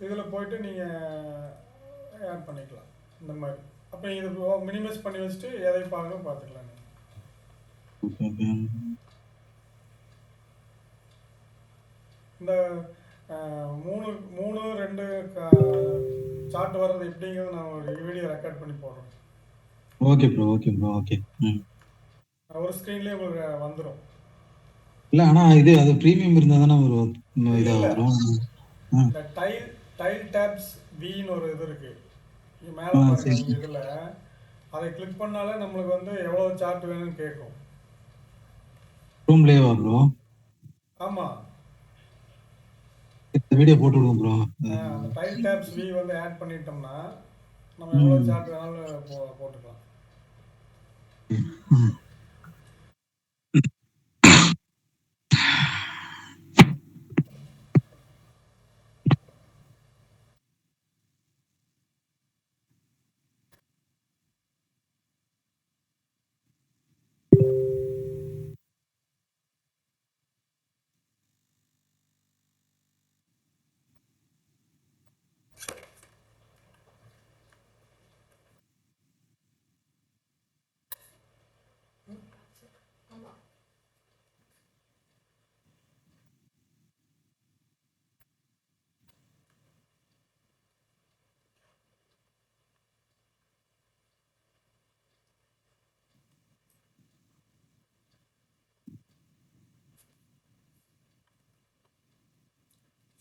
இதில் போயிட்டு நீங்கள் ஆட் பண்ணிக்கலாம் இந்த மாதிரி. அப்போ இது மினிமைஸ் பண்ணி வச்சுட்டு எதை பார்க்கணும் பார்த்துக்கலாம். Okay okay. இந்த 3-2 சார்ட் வர்றது எப்படிங்கிறது நான் ஒரு வீடியோ ரெக்கார்ட் பண்ணி போடுறேன். Okay bro. Okay bro. Okay. ஒரு ஸ்க்ரீன்லேயே உங்களுக்கு வந்துடும். இல்ல ஆனா அது பிரீமியம் இருந்தா தானே ஒரு இதா வரும். இந்த டைல் டேப்ஸ் வின்னு ஒரு இது இருக்கு, இங்கே மேலே பாருங்க. இந்த இதில் அதை கிளிக் பண்ணாலே நம்மளுக்கு வந்து எவ்வளோ சார்ட் வேணும்னு கேட்கும். ரூம்லயே வா ப்ரோ. ஆமாம், வீடியோ போட்டு விடுங்க ப்ரோ. அந்த டைல் டேப்ஸ் வி வந்து ஆட் பண்ணிட்டோம்னா நம்ம எவ்வளோ சார்ட் வேணாலும் போட்டுக்கலாம்.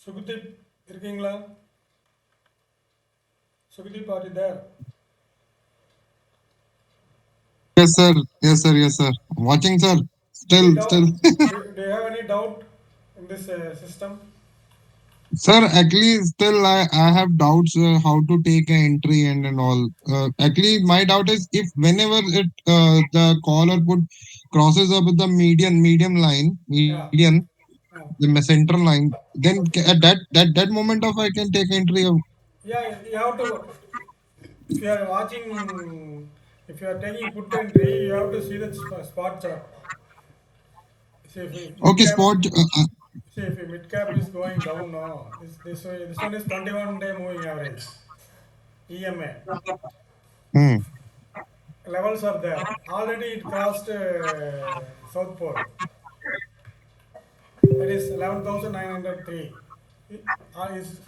சுகுதீப் இருக்கீங்களா? சுகுதீப் are you there? Yes, sir. Yes, sir. Yes, sir. Watching, sir. Still, Any doubt? still. Do you have any doubt in this system? Sir, actually, still I have doubts how to take an entry and all. Actually, my doubt is if whenever the caller put crosses up with the medium line, Yeah. the central line, then at that moment of I can take entry of. Yeah, you have to. If you are watching, if you are taking put entry, you have to see the spot chart. See if mid Okay, cap. spot. See if mid cap is going down now. This one is 21-day moving average. EMA Hmm. levels are there. Already it crossed South Pole. That is 11,903.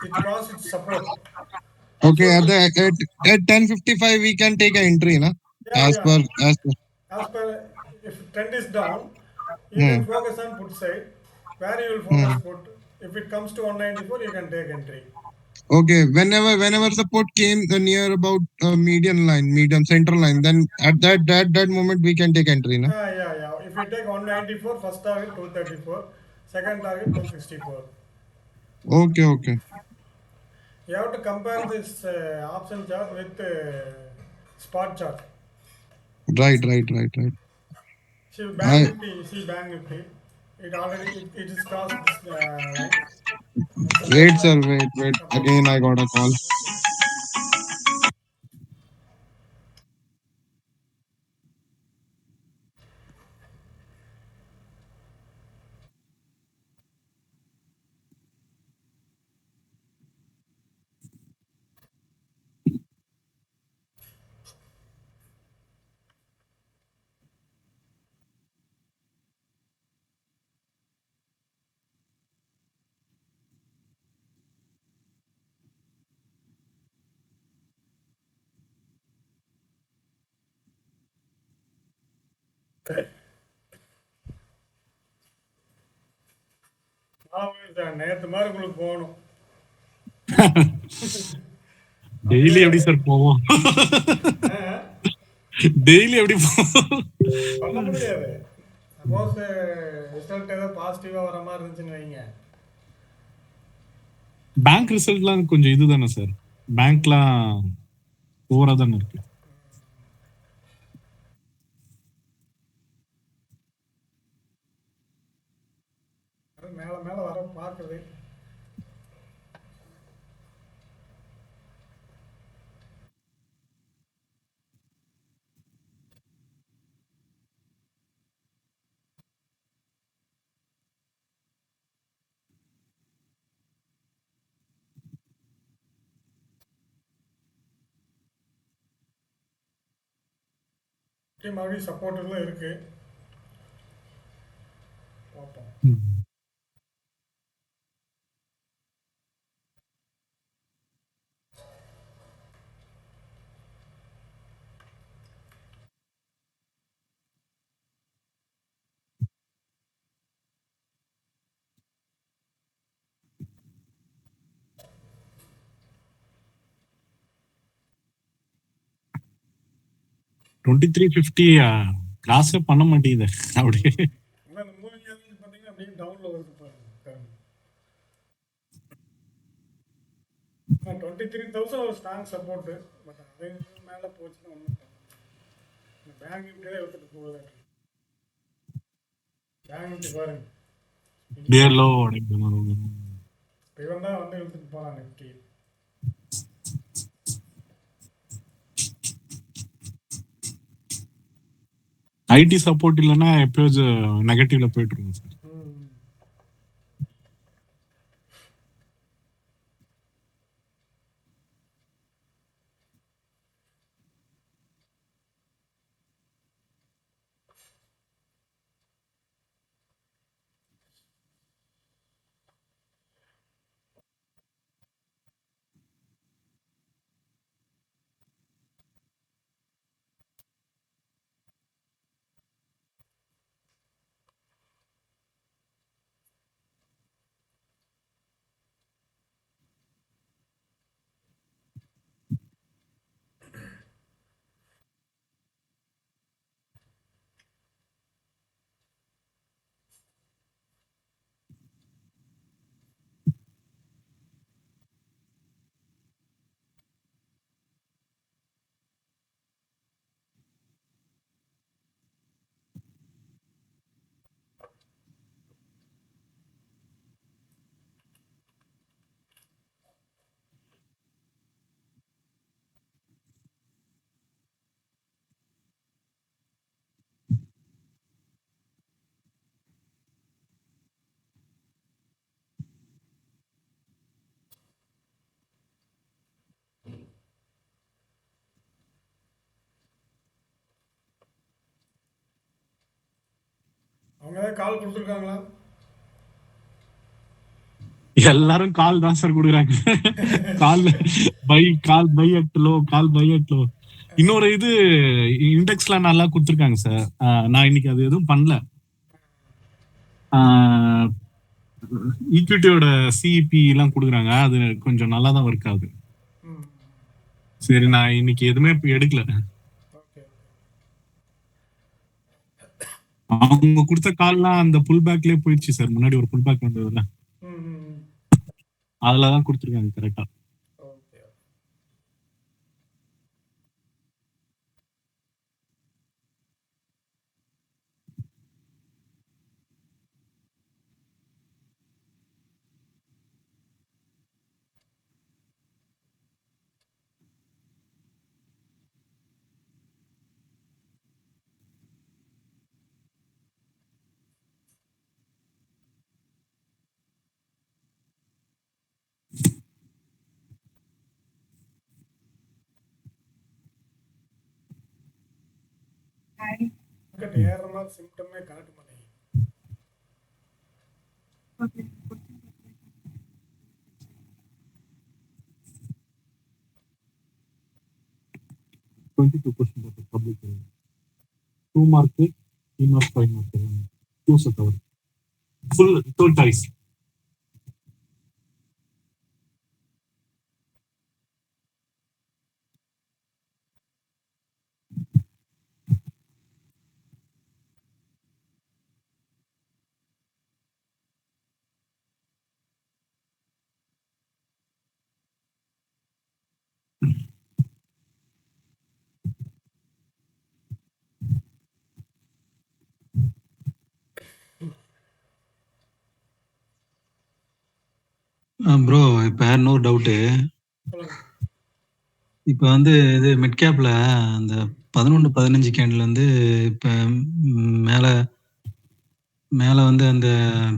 It crossed its support. Okay, So at 10:55 we can take an entry, na? yeah, As yeah. per as per. As per, if trend is down, you Hmm. can focus on put side. Where you will Hmm. focus put. If it comes to 194, you can take entry. Okay, whenever support came near about medium central line, then at that moment we can take entry, na? Yeah. If you take 194, first target 234, second target 264. Okay. You have to compare this option chart with spot chart. Right. I See Bank Nifty. It is crossed this line. wait, Support sir. line. Wait. Support. Again, I got a call. Okay. நேற்று மாதிரி உங்களுக்கு போகணும். டெய்லி எப்படி சார் போவோம்? டெய்லி எப்படி போவோம்? பண்ண முடியாது. சப்போஸ் ரிசல்ட் ஏதோ பாசிட்டிவா வர மாதிரி இருந்துச்சுன்னு வைங்க. பேங்க் ரிசல்ட்லாம் கொஞ்சம் இதுதானே சார்? பேங்க்லாம் ஓவரா தானே இருக்கு. மேல வர பார்க்குது. மறுபடியும் சப்போர்ட்லாம் இருக்கு. பார்ப்போம். $23.50 கிராஸே பண்ண மாட்டேங்குது அப்படியே. ஆனால் இந்த மூவிங் ஆவரேஜ் பார்த்தீங்கன்னா அப்படியே டவுனில் வருது பாருங்க. 23,000 ஒரு ஸ்ட்ராங் சப்போர்ட்டு. பட் அது மேலே போச்சுன்னா ஒன்றும் பேங்க் நிஃப்டியே எடுத்துகிட்டு போகுது. பேங்க் நிஃப்டி பாருங்க. டேலோ இவன் தான் வந்து எடுத்துகிட்டு போகிறான் நிஃப்டி. ஐடி சப்போர்ட் இல்லைன்னா எப்பயாச்சும் நெகட்டிவ்ல போயிட்டு இருக்கோம் சார். அவங்க ஏதாவது கால் கொடுத்துருக்காங்களா? எல்லாரும் கால் தான் சார் கொடுக்குறாங்க. Call buy at low, call buy at low. இன்னொரு இது இண்டெக்ஸ்ல நல்லா கொடுத்துருக்காங்க சார். நான் இன்னைக்கு அது எதுவும் பண்ணல. ஈக்விட்டியோட சிஇபி எல்லாம் கொடுக்குறாங்க, அது கொஞ்சம் நல்லா தான் ஒர்க் ஆகுது. ம். சரி, நான் இன்னைக்கு எதுவுமே எடுக்கல. ஓகே. அவங்க கொடுத்த கால்லாம் அந்த புல் பேக்லயே போயிடுச்சு சார். முன்னாடி ஒரு புல் பேக் வந்ததுல ம், ம். அதுலதான் கொடுத்துருக்காங்க கரெக்டா. ஓகே. மார்க்கெட் ஏறுற மாதிரி சிம்டமே காட்ட மாட்டேங்குது. public 2 mark, 3 mark, 5 mark, 2 set over. Full ties. Bro இப்போ இன்னொரு டவுட்டு. சொல்லுங்க. இப்போ வந்து இது மிட் கேப்ல அந்த 11-15 கேண்டில் வந்து இப்போ மேல மேல வந்து அந்த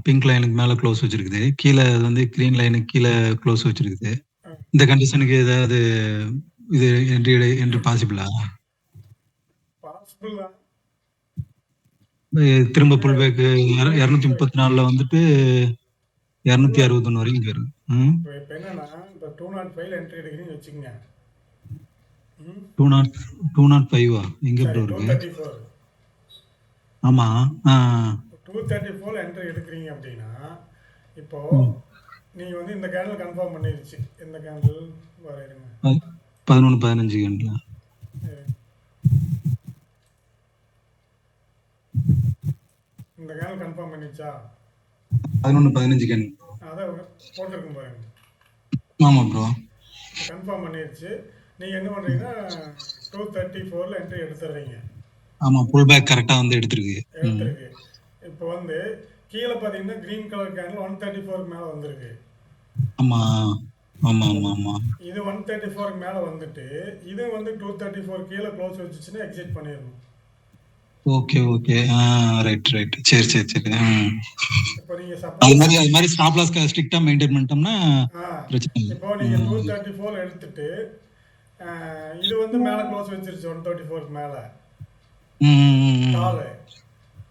பிங்க் லைனுக்கு மேல க்ளோஸ் வச்சிருக்குது, கீழே அது வந்து கிரீன் லைனுக்கு கீழே க்ளோஸ் வச்சிருக்குது. இந்த கண்டிஷனுக்கு ஏதாவது இது என்ட்ரி பாசிபிளா? பாசிபிள் தான். திரும்ப புல் பேக் 234ல வந்துட்டு 261 வரைக்கும் போயிருக்கு. இப்போ என்னன்னா, இப்போ 205 என்ட்ரி எடுக்கிறீங்கன்னு வச்சுக்கோங்க. 205 எங்க ப்ரோ இருக்கு? 234. ஆமா. 234 என்ட்ரி எடுக்கிறீங்க அப்படின்னா இப்போ நீங்க வந்து இந்த கேண்டில் கன்ஃபார்ம் பண்ணிருச்சு. இந்த கேண்டில் வரையறங்க 11-15 கேண்டில். இந்த கேண்டில் கன்ஃபார்ம் பண்ணிச்சா? 11-15 கேண்டில் அதான் போட்டிருக்கும் பாருங்க. ஆமா ப்ரோ, கன்ஃபார்ம் பண்ணிருச்சு. நீங்க என்ன பண்றீங்கன்னா 234ல என்ட்ரி எடுத்துறீங்க. ஆமா, புல் பேக் கரெக்டா வந்து எடுத்துருக்கு. இப்போ வந்து கீழே பாத்தீங்கன்னா கிரீன் கலர் கேண்டில் 134க்கு மேல வந்திருக்கு. ஆமா ஆமா ஆமா ஆமா. இது 134க்கு மேல வந்துட்டு இது வந்து 234 கீழே க்ளோஸ் வச்சுச்சுன்னா எக்ஸிட் பண்ணிடணும். ஓகே ஓகே, ரைட் ரைட், சரி சரி சரி. இப்போ நீங்க அது சப்போஸ் மாதிரி ஸ்டாப் லாஸ் ஸ்ட்ரிக்ட்டா மெயின்டைன் பண்ணிட்டோம்னா பிரச்சனை இல்லை. இப்போ நீங்க 234 எடுத்துட்டு இது வந்து மேல க்ளோஸ் வச்சிருச்சு 134க்கு மேல கால்.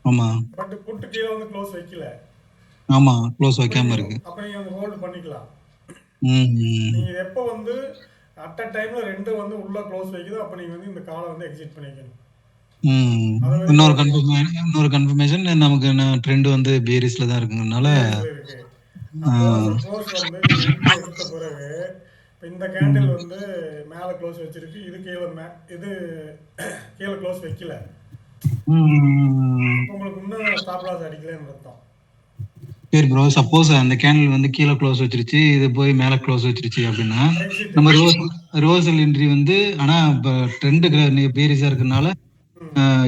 ஆமா பட் புட்டு கீழே வந்து க்ளோஸ் வைக்கல. ஆமா, க்ளோஸ் வைக்காம இருக்கு. அப்ப நீங்க வந்து ஹோல்ட் பண்ணிக்கலாம். ம். நீங்க எப்போ வந்து அட் அ டைம்ல ரெண்டு வந்து உள்ள க்ளோஸ் வைக்குதோ அப்ப நீங்க வந்து இந்த காலை வந்து எக்ஸிட் பண்ணிக்கணும். இன்னொரு கன்ஃபர்மேஷன் நமக்கு ட்ரெண்ட் வந்து பேரிஸ்ல தான் இருக்குங்கறனால இருக்கு. அப்போ சப்போஸ் வந்து நீங்க என்ட்ரி எடுத்த பிறகு இப்போ இந்த கேண்டில் வந்து மேல க்ளோஸ் வச்சிருக்கு, இது இது கீழே க்ளோஸ் வைக்கல. அப்போ உங்களுக்கு இன்னும் ஸ்டாப் லாஸ் அடிக்கலன்னு அர்த்தம். சரி ப்ரோ, சப்போஸ் அந்த கேண்டில் வந்து கீழே க்ளோஸ் வச்சிருச்சு, இது போய் மேல க்ளோஸ் வச்சிருச்சு அப்படின்னா நம்ம ரிவர்சல் என்ட்ரி வந்து, ஆனா இப்போ ட்ரெண்ட் பேரிஸா இருக்கறனால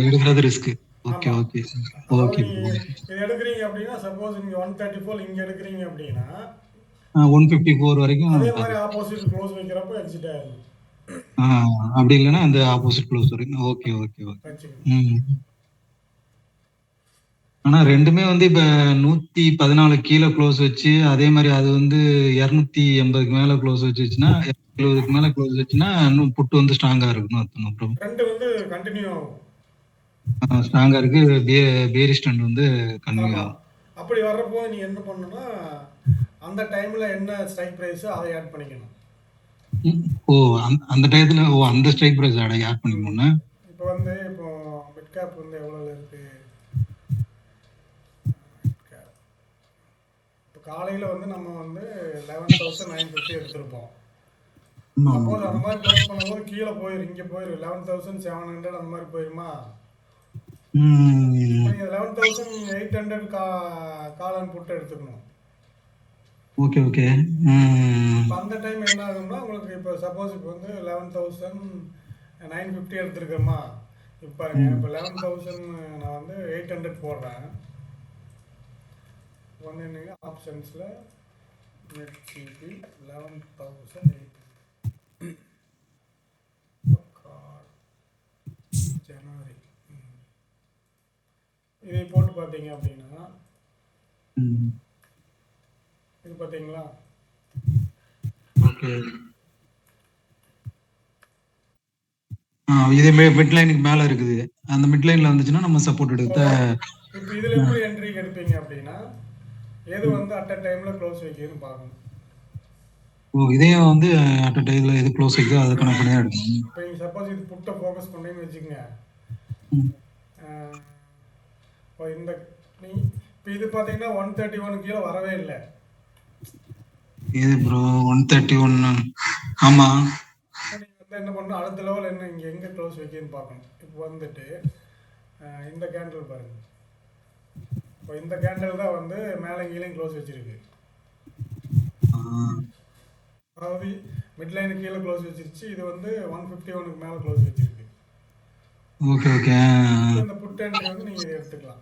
எடுக்கிறது ரிஸ்க். Okay okay okay. இது எடுக்கிறீங்க அப்படின்னா சப்போஸ் நீங்க 134 இங்க எடுக்கிறீங்க அப்படின்னா 154 வரைக்கும் அதே மாதிரி ஆப்போசிட் க்ளோஸ் வைக்கிறப்ப எக்ஸிட் ஆயிடும். அப்படி இல்லைன்னா அந்த ஆப்போசிட் க்ளோஸ் வரைக்கும். Okay okay okay. ஆனா ரெண்டுமே வந்து இப்ப 114 கீழே க்ளோஸ் வச்சு, அதே மாதிரி அது வந்து 280க்கு மேல க்ளோஸ் வச்சுச்சுன்னா, 70க்கு மேல க்ளோஸ் வச்சுன்னா இன்னும் புட்டு வந்து ஸ்ட்ராங்கா இருக்கணும் அர்த்தம். அப்புறம் ட்ரெண்ட் வந்து கண்டினியூ ஆகும். ஸ்ட்ராங்கா இருக்கு. பேரிஷ் ட்ரெண்ட் வந்து கன்டினியூ ஆமா. ஆகும். அப்படி வர்றப்போ நீ என்ன பண்ணணும்னா, அந்த டைம்ல என்ன ஸ்ட்ரைக் பிரைஸோ அதை ஆட் பண்ணிக்கணும். ம். ஓ! அந்த டயத்துல அந்த ஸ்ட்ரைக் பிரைஸ் ஆட் பண்ணிக்கணும்னா? இப்போ மிட் கேப் வந்து எவ்வளோல இருக்கு? இப்போ காலையில் வந்து நம்ம வந்து 11,950 எடுத்திருப்போம். ஆமா, ஆமா சப்போஸ் ப்ரோ. அந்த மாதிரி க்ளோஸ் பண்ணும்போது கீழே போயிரு, இங்கே போயிரு 11,700 அந்த மாதிரி போயிருமா? இப்போ ம். நீங்கள் 11,800 கால் அண்ட் புட் எடுத்துக்கணும். Okay, okay. ம். இப்போ அந்த டைம் என்ன ஆகும்னா உங்களுக்கு இப்போ சப்போஸ் இப்போ வந்து 11,950 எடுத்துருக்கோமா? இப்போ பாருங்க, ம். இப்போ 11,000 நான் வந்து 800 போடுறேன். ஒன்று என்னங்க ஆப்ஷன்ஸில் நெட் ஜிபி 11,800 ஜனவரி. இதை போட்டு பார்த்தீங்க அப்படின்னா ம். இது பார்த்தீங்களா? ஓகே. இதே மிட் லைனுக்கு மேல இருக்குது. அந்த மிட் லைன்ல வந்துச்சுன்னா நம்ம சப்போர்ட் இப்போ எடுத்தா இப்போ இதில் எப்படி என்ட்ரி எடுப்பீங்க அப்படின்னா, எது வந்து அட் அ டைமில் க்ளோஸ் வைக்கிறதுன்னு பார்க்கணும். இதையும் வந்து அட் அ டைம்ல எது க்ளோஸ் ஆகுதோ அதை கணக்கு பண்ணி தான் எடுக்கணும். இப்போ நீங்கள் சப்போஸ் இது புட்டை ஃபோக்கஸ் பண்ணீங்கன்னு வச்சுக்கோங்க. ம். இப்போ இப்போ இது பார்த்தீங்கன்னா 131 கீழே வரவே இல்லை. இது ப்ரோ 131. ஆமா. இப்போ நீங்கள் வந்து என்ன பண்ணணும், அடுத்த லெவல் என்ன இங்கே எங்கே க்ளோஸ் வைக்கிறதுன்னு பார்க்கணும். இப்போ வந்துட்டு இந்த கேண்டில் பாருங்கள். இப்போ இந்த கேண்டில் தான் வந்து மேலே கீழே க்ளோஸ் வச்சிருக்கு. அதாவது மிட் லைனு கீழே க்ளோஸ் வச்சிருச்சு. இது வந்து 151க்கு மேலே க்ளோஸ் வச்சிருக்கு. Okay, okay. இப்போ இந்த புட் என்ட்ரி வந்து நீங்கள் இதை எடுத்துக்கலாம்.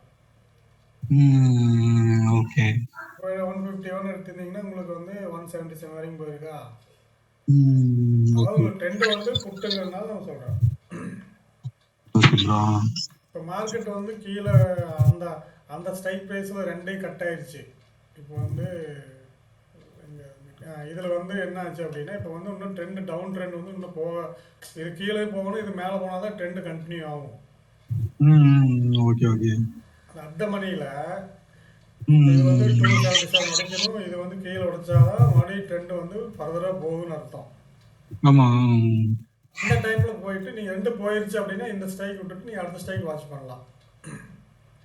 ஓகே. இப்போ 151 எடுத்திருந்தீங்கன்னா உங்களுக்கு வந்து 177 வரைக்கும் போயிருக்கா? அதாவது ஓகே. உங்களுக்கு ட்ரெண்டு வந்து புட்டுங்கிறதுனால நான் சொல்கிறேன். Okay bro. இப்போ மார்க்கெட் வந்து கீழே அந்த அந்த ஸ்ட்ரைக் ப்ரைஸில் ரெண்டையும் கட் ஆயிடுச்சு. இப்போ வந்து இதில் வந்து என்ன ஆச்சு அப்படின்னா, இப்போ வந்து இன்னும் ட்ரெண்டு டவுன் ட்ரெண்ட் வந்து இன்னும் இது கீழே போகணும், இது மேலே போனால் தான் ட்ரெண்டு கண்டினியூ ஆகும். Okay, okay. அந்த அட் மணியில் இது வந்து 277 உடைக்கணும். இது வந்து கீழே உடைச்சாதான் மறுபடியும் ட்ரெண்டு வந்து ஃபர்தராக போகுதுன்னு அர்த்தம். ஆமா. இந்த டைமில் போயிட்டு நீங்கள் ரெண்டு போயிடுச்சு அப்படின்னா இந்த ஸ்ட்ரைக் விட்டுட்டு நீங்கள் அடுத்த ஸ்ட்ரைக் வாட்ச் பண்ணலாம்.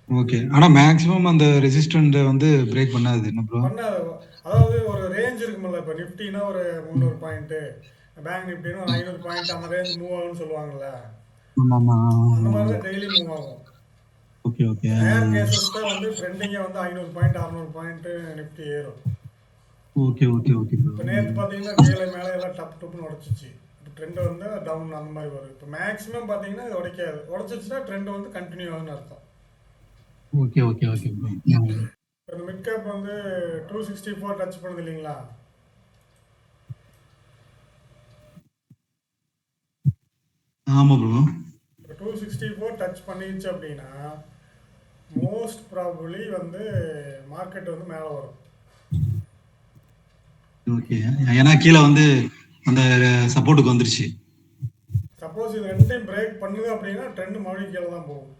ஓகே. ஆனா மேக்ஸிமம் அந்த ரெசிஸ்டன்ட் வந்து பிரேக் பண்ணாது என்ன ப்ரோ? பண்ணாது. அதாவது ஒரு ரேஞ்ச் இருக்குமில்ல. இப்போ நிஃப்டினா ஒரு 300 பாயிண்ட்டு, பேங்க் நிஃப்டினா ஒரு 500 பாயிண்ட், அந்த ரேஞ்ச் மூவ் ஆகும்னு சொல்லுவாங்கல்ல. ஆமாமா. அந்த மாதிரி தான் டெய்லி மூவ் ஆகும். Okay, okay. ரேர் கேசஸ் தான் வந்து ட்ரெண்டிங்கே வந்து 500 பாயிண்ட் 600 பாயிண்ட்டு நிஃப்டி ஏறும். Okay, okay, okay bro. இப்போ நேற்று பார்த்தீங்கன்னா கீழே மேலே எல்லாம் டப்புன்னு உடச்சிச்சு. இப்போ ட்ரெண்டு வந்து டவுன் அந்த மாதிரி வரும். இப்போ மேக்ஸிமம் பார்த்தீங்கன்னா இது உடைக்காது. உடச்சிச்சுன்னா ட்ரெண்டு வந்து கண்டினியூ ஆகுதுன்னு அர்த்தம். Okay, okay, okay bro. இப்போ இந்த மிட் கேப் வந்து 264 டச் பண்ணுது இல்லைங்களா? ஆமா ப்ரோ. 264 டச் பண்ணிடுச்சு அப்படின்னா மோஸ்ட் ப்ராபபிளி வந்து மார்க்கெட் வந்து மேலே வரும். ஓகே. ஏன்னா கீழே வந்து அந்த சப்போர்ட்டுக்கு வந்துருச்சு. சப்போஸ் இது ரெண்டையும் பிரேக் பண்ணுது அப்படின்னா ட்ரெண்ட் மறுபடியும் கீழே தான் போகும்.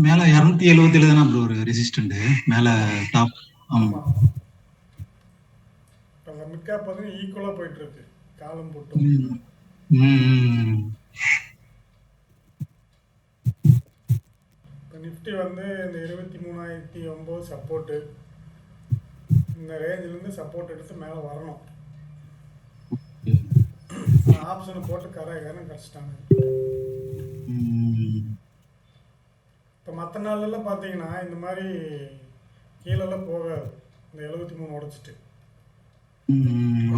மேல 277 தானே ப்ரோ ஒரு ரெசிஸ்டன்ட் மேல டாப். ஆமாம். இப்போ அந்த மிட் கேப் வந்து ஈக்குவலாக போயிட்டு இருக்கு காலம் போட்டு. இப்போ நிஃப்டி வந்து இந்த 23,009 சப்போர்ட்டு, இந்த ரேஞ்சிலேருந்து சப்போர்ட் எடுத்து மேலே வரணும். ஆப்ஷனை போட்டு கரையான்னு கிடச்சிட்டாங்க. இப்போ மற்ற நாள்லாம் பார்த்தீங்கன்னா இந்த மாதிரி கீழெல்லாம் போகாது. இந்த 73 உடச்சிட்டு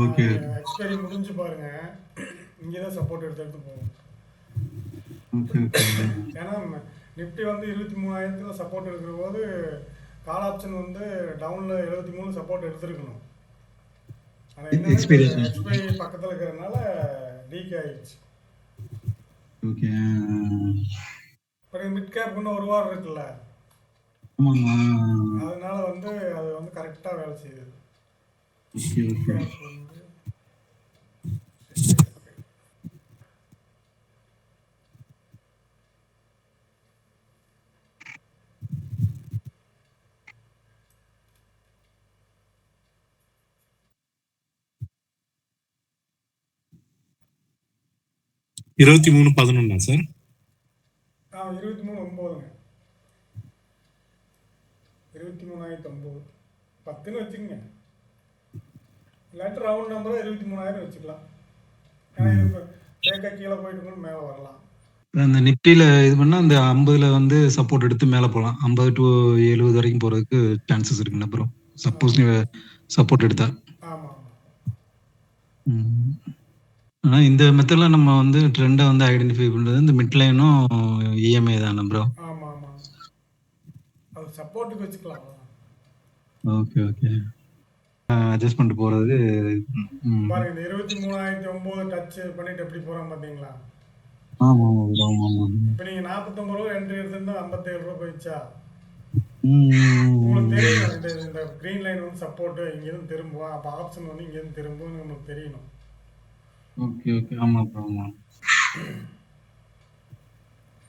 ஓகே. எக்ஸ்பைரி முடிஞ்சு பாருங்க, இங்கே தான் சப்போர்ட் எடுத்து போகும். Okay, okay. ஏன்னா நிஃப்டி வந்து 23,000 சப்போர்ட் எடுக்கிற போது கால் ஆப்ஷன் வந்து டவுனில் 73 சப்போர்ட் எடுத்துருக்கணும். ஆனால் என்ன எக்ஸ்பைரி பக்கத்தில் இருக்கிறதுனால லீக் ஆகிடுச்சு. ஓகே. இப்போ மிட் கேப் இன்னும் ஒரு வாரம் இருக்குல்ல, ஆமாமா. அதனால வந்து அது வந்து கரெக்டாக வேலை செய்யுது. Okay, okay. 23.11 சார்? 23.9ங்க. 23,900 10ன்னு வச்சுக்கோங்க. இல்லாட்டி ரவுண்ட் நம்பரை 23,000 வச்சுக்கலாம். ஏன்னா இது கேட்க கீழே போயிட்டு மேலே வரலாம். அந்த நிப்டில இது பண்ணா அந்த 50ல வந்து சப்போர்ட் எடுத்து மேல போலாம். 50 to 70 வரைக்கும் போறதுக்கு சான்சஸ் இருக்குல்ல ப்ரோ. சப்போஸ் நீ சப்போர்ட் எடுத்தா. ஆமா. ஆனா இந்த மெத்தட்ல நம்ம வந்து ட்ரெண்ட வந்து ஐடென்டிஃபை பண்றது இந்த மிட் லைனும் இஎம்ஐ தானே ப்ரோ. ஆமா. அது சப்போர்ட்டுக்கு வச்சுக்கலாம். Okay okay. அட்ஜஸ்ட் பண்ணிட்டு போறது. பாருங்க இந்த 23,009 டச் பண்ணிட்டு எப்படி போறான் பாத்தீங்களா? ஆமா. இப்ப நீங்க 49 ரூபா என்ட்ரி எடுத்திருந்தா 57 ரூபா போயிடுச்சா? உங்களுக்கு தெரியணும் இந்த கிரீன் லைன் வந்து சப்போர்ட் இங்கிருந்து திரும்பும், அப்ப ஆப்ஷன் வந்து இங்கிருந்து திரும்பும் நமக்கு தெரியணும். ஓகே ஆமா ப்ரோ.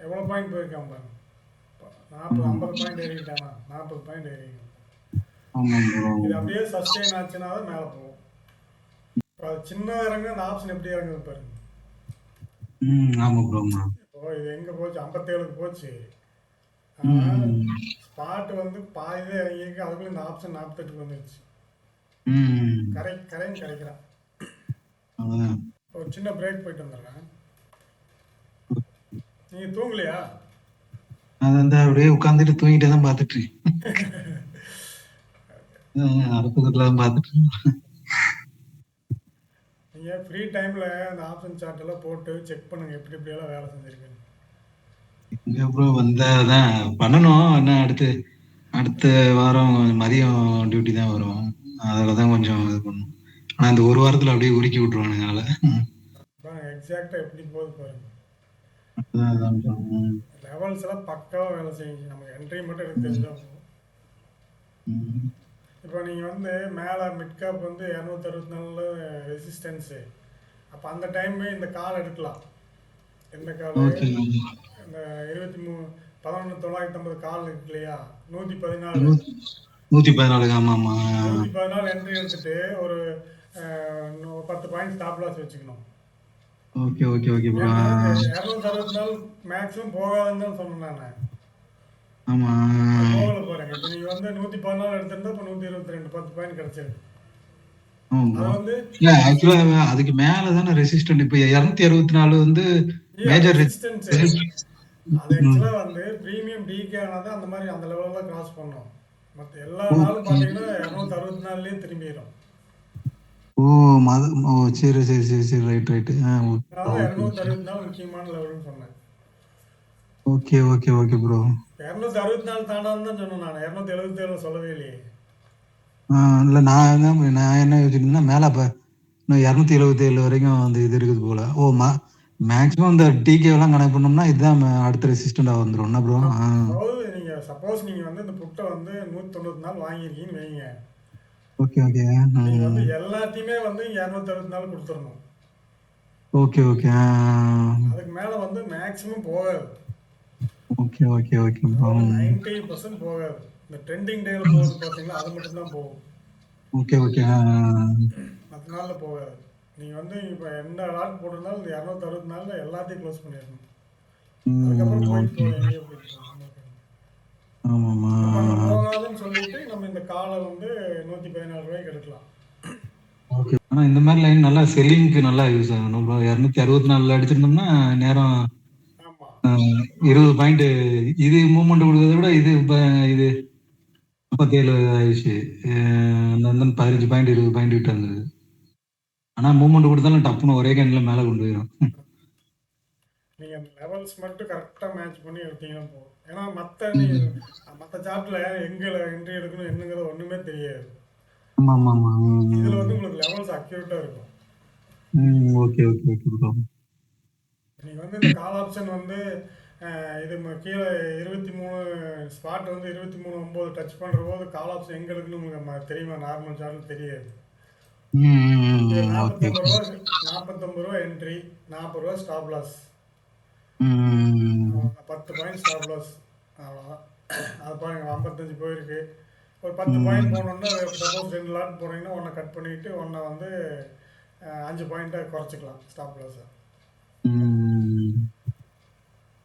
எவ்வளவு பாயிண்ட் போயிருக்கான் பாருங்க. 50 பாயிண்ட் ஏறிட்டானா? 40 பாயிண்ட் ஏறிடும். இது அப்படியே சஸ்டெயின் ஆச்சுன்னா தான் மேலே போகும். அது சின்ன இறங்க அந்த ஆப்ஷன் எப்படி இறங்குது பாருங்க. ஆமா ப்ரோ. இப்போ இது எங்க போச்சு? 57க்கு போச்சு. ஸ்பாட் வந்து பாதிதான் இறங்கி அதுக்குள்ள இந்த ஆப்ஷன் 48க்கு வந்துருச்சு. கரைக்கிறான். ஒரு சின்ன பிரேக் போயிட்டு வந்துடுறேன். நீங்க தூங்கலையா? அது அப்படியே உட்காந்துட்டு தூங்கிட்டே தான் பாத்துட்டு அற்புதத்துல பாத்துட்டு. நீங்க ஃப்ரீ டைம்ல அந்த ஆப்ஷன் சார்ட் எல்லாம் போட்டு செக் பண்ணுங்க எப்படி எல்லாம் வேலை செஞ்சிருக்கீங்க. இங்க ப்ரோ வந்தாதான் பண்ணணும். என்ன அடுத்த வாரம் மதியம் டியூட்டி தான் வரும். அதுலதான் கொஞ்சம் இது பண்ணும். ஆனா இந்த ஒரு வாரத்துல அப்படியே உருக்கி விட்டுருவானுங்க. எக்ஸாக்டா எப்படி போகுது பாருங்க. லெவல்ஸ் எல்லாம் பக்காவா வேலை செய்யுங்க. நமக்கு என்ட்ரி மட்டும் எனக்கு தெரிஞ்சா போகும். இப்போ நீங்க வந்து மேல மிட் கேப் வந்து 264 ரெசிஸ்டன்ஸ். அப்ப அந்த டைம் இந்த கால் எடுக்கலாம். எந்த கால்? இந்த 11,950 கால் இருக்கு இல்லையா? 114. ஆமா 114 என்ட்ரி எடுத்துட்டு ஒரு 10 பாயிண்ட் ஸ்டாப் லாஸ் வச்சுக்கணும். Okay bro. 264 மேக்ஸிமம் போகாதுன்னு தான் சொன்னேன் நான். ஆமா போகல பாருங்க. இப்போ நீங்க வந்து 114 எடுத்திருந்தா இப்போ 122 10 பாயிண்ட் கிடைச்சிருக்கு. அது வந்து ஆக்சுவலா அதுக்கு மேல தானே ரெசிஸ்டன்ட். இப்போ 264 வந்து மேஜர் ரெசிஸ்டன்ஸ். அது ஆக்சுவலா வந்து பிரீமியம் டிகே ஆனது அந்த மாதிரி அந்த லெவல்ல கிராஸ் பண்ணோம். மற்ற எல்லா நாளும் பாத்தீங்கன்னா 264லயே திரும்பிடும். சரி ரைட். 264 முக்கியமான லெவல்னு சொன்னேன். Okay bro. 264 தாண்டான்னு தான் சொன்னேன் நான். 277 சொல்லவே இல்லையே. இல்ல நான் என்ன யோசிச்சேன்னா மேல இப்ப 277 வரைக்கும் வந்து இது இருக்குது போல. மேக்ஸிமம் இந்த டிகே எல்லாம் கனெக்ட் பண்ணோம்னா இதுதான் அடுத்த ரெசிஸ்டண்டா வந்துரும் ப்ரோ. அதாவது நீங்க சப்போஸ் நீங்க வந்து இந்த புட்டை வந்து 194 வாங்கியிருக்கீங்கன்னு வைங்க. ஓகே நீங்க வந்து எல்லாத்தையுமே வந்து 264 கொடுத்துடணும். ஓகே அதுக்கு மேல வந்து மேக்ஸிமம் போகாது. ஓகே 90% போகாது. இந்த ட்ரெண்டிங் டேல போகுது பாத்தீங்களா, அது மட்டும் தான் போகும். ஓகே மற்ற நாள்ல போகாது. நீங்க வந்து இப்ப எந்த லாட் போட்டிருந்தாலும் இந்த 264 எல்லாத்தையும் க்ளோஸ் பண்ணிடணும். அதுக்கப்புறம் போயிட்டு எங்கேயோ போயிட்டு போகாதுன்னு சொல்லிட்டு நம்ம இந்த காலை வந்து 114 ரூபாய்க்கு எடுக்கலாம். ஓகே. ஆனா இந்த மாதிரி லைன் நல்லா செல்லிங்க்கு நல்லா யூஸ் ஆகும். 264 அடிச்சிருந்தோம்னா நேரம் 20 பாயிண்ட் இது மூவ்மெண்ட் கொடுக்கறத விட இது 37 ஆயிடுச்சு. 15 பாயிண்ட் 20 பாயிண்ட் கிட்ட இருந்தது. ஆனா மூவ்மெண்ட் கொடுத்தாலும் டப்புன்னு ஒரே கேன்ல மேல கொண்டு போயிடும். நீங்க லெவல்ஸ் மட்டும் கரெக்டா மேட்ச் பண்ணி எடுத்தீங்கன்னா போதும். ஏன்னா மற்ற சார்ட்ல எங்க என்ட்ரி எடுக்கணும் என்னங்கிறது ஒண்ணுமே தெரியாது. ஆமா இதுல வந்து உங்களுக்கு லெவல்ஸ் அக்யூரேட்டா இருக்கும். Okay bro. நீங்க வந்து இந்த கால் ஆப்ஷன் வந்து இது கீழே 23 ஸ்பாட் வந்து 23.9 டச் பண்ற போது கால் ஆப்ஷன் எங்க இருக்குன்னு உங்களுக்கு தெரியுமா? நார்மல் சார்ட்ல தெரியாது. 49 ரூபா என்ட்ரி, 40 ரூபா stop loss. 10 point stop loss. அவ்வளோதான். அது பாருங்க 55 போயிருக்கு. ஒரு 10 பாயிண்ட் போனோம்னா சப்போஸ் 2 லாட் போனீங்கன்னா ஒன்றை கட் பண்ணிட்டு ஒன்றை வந்து 5 பாயிண்ட்டை குறைச்சிக்கலாம் ஸ்டாப் லாஸை. ம்.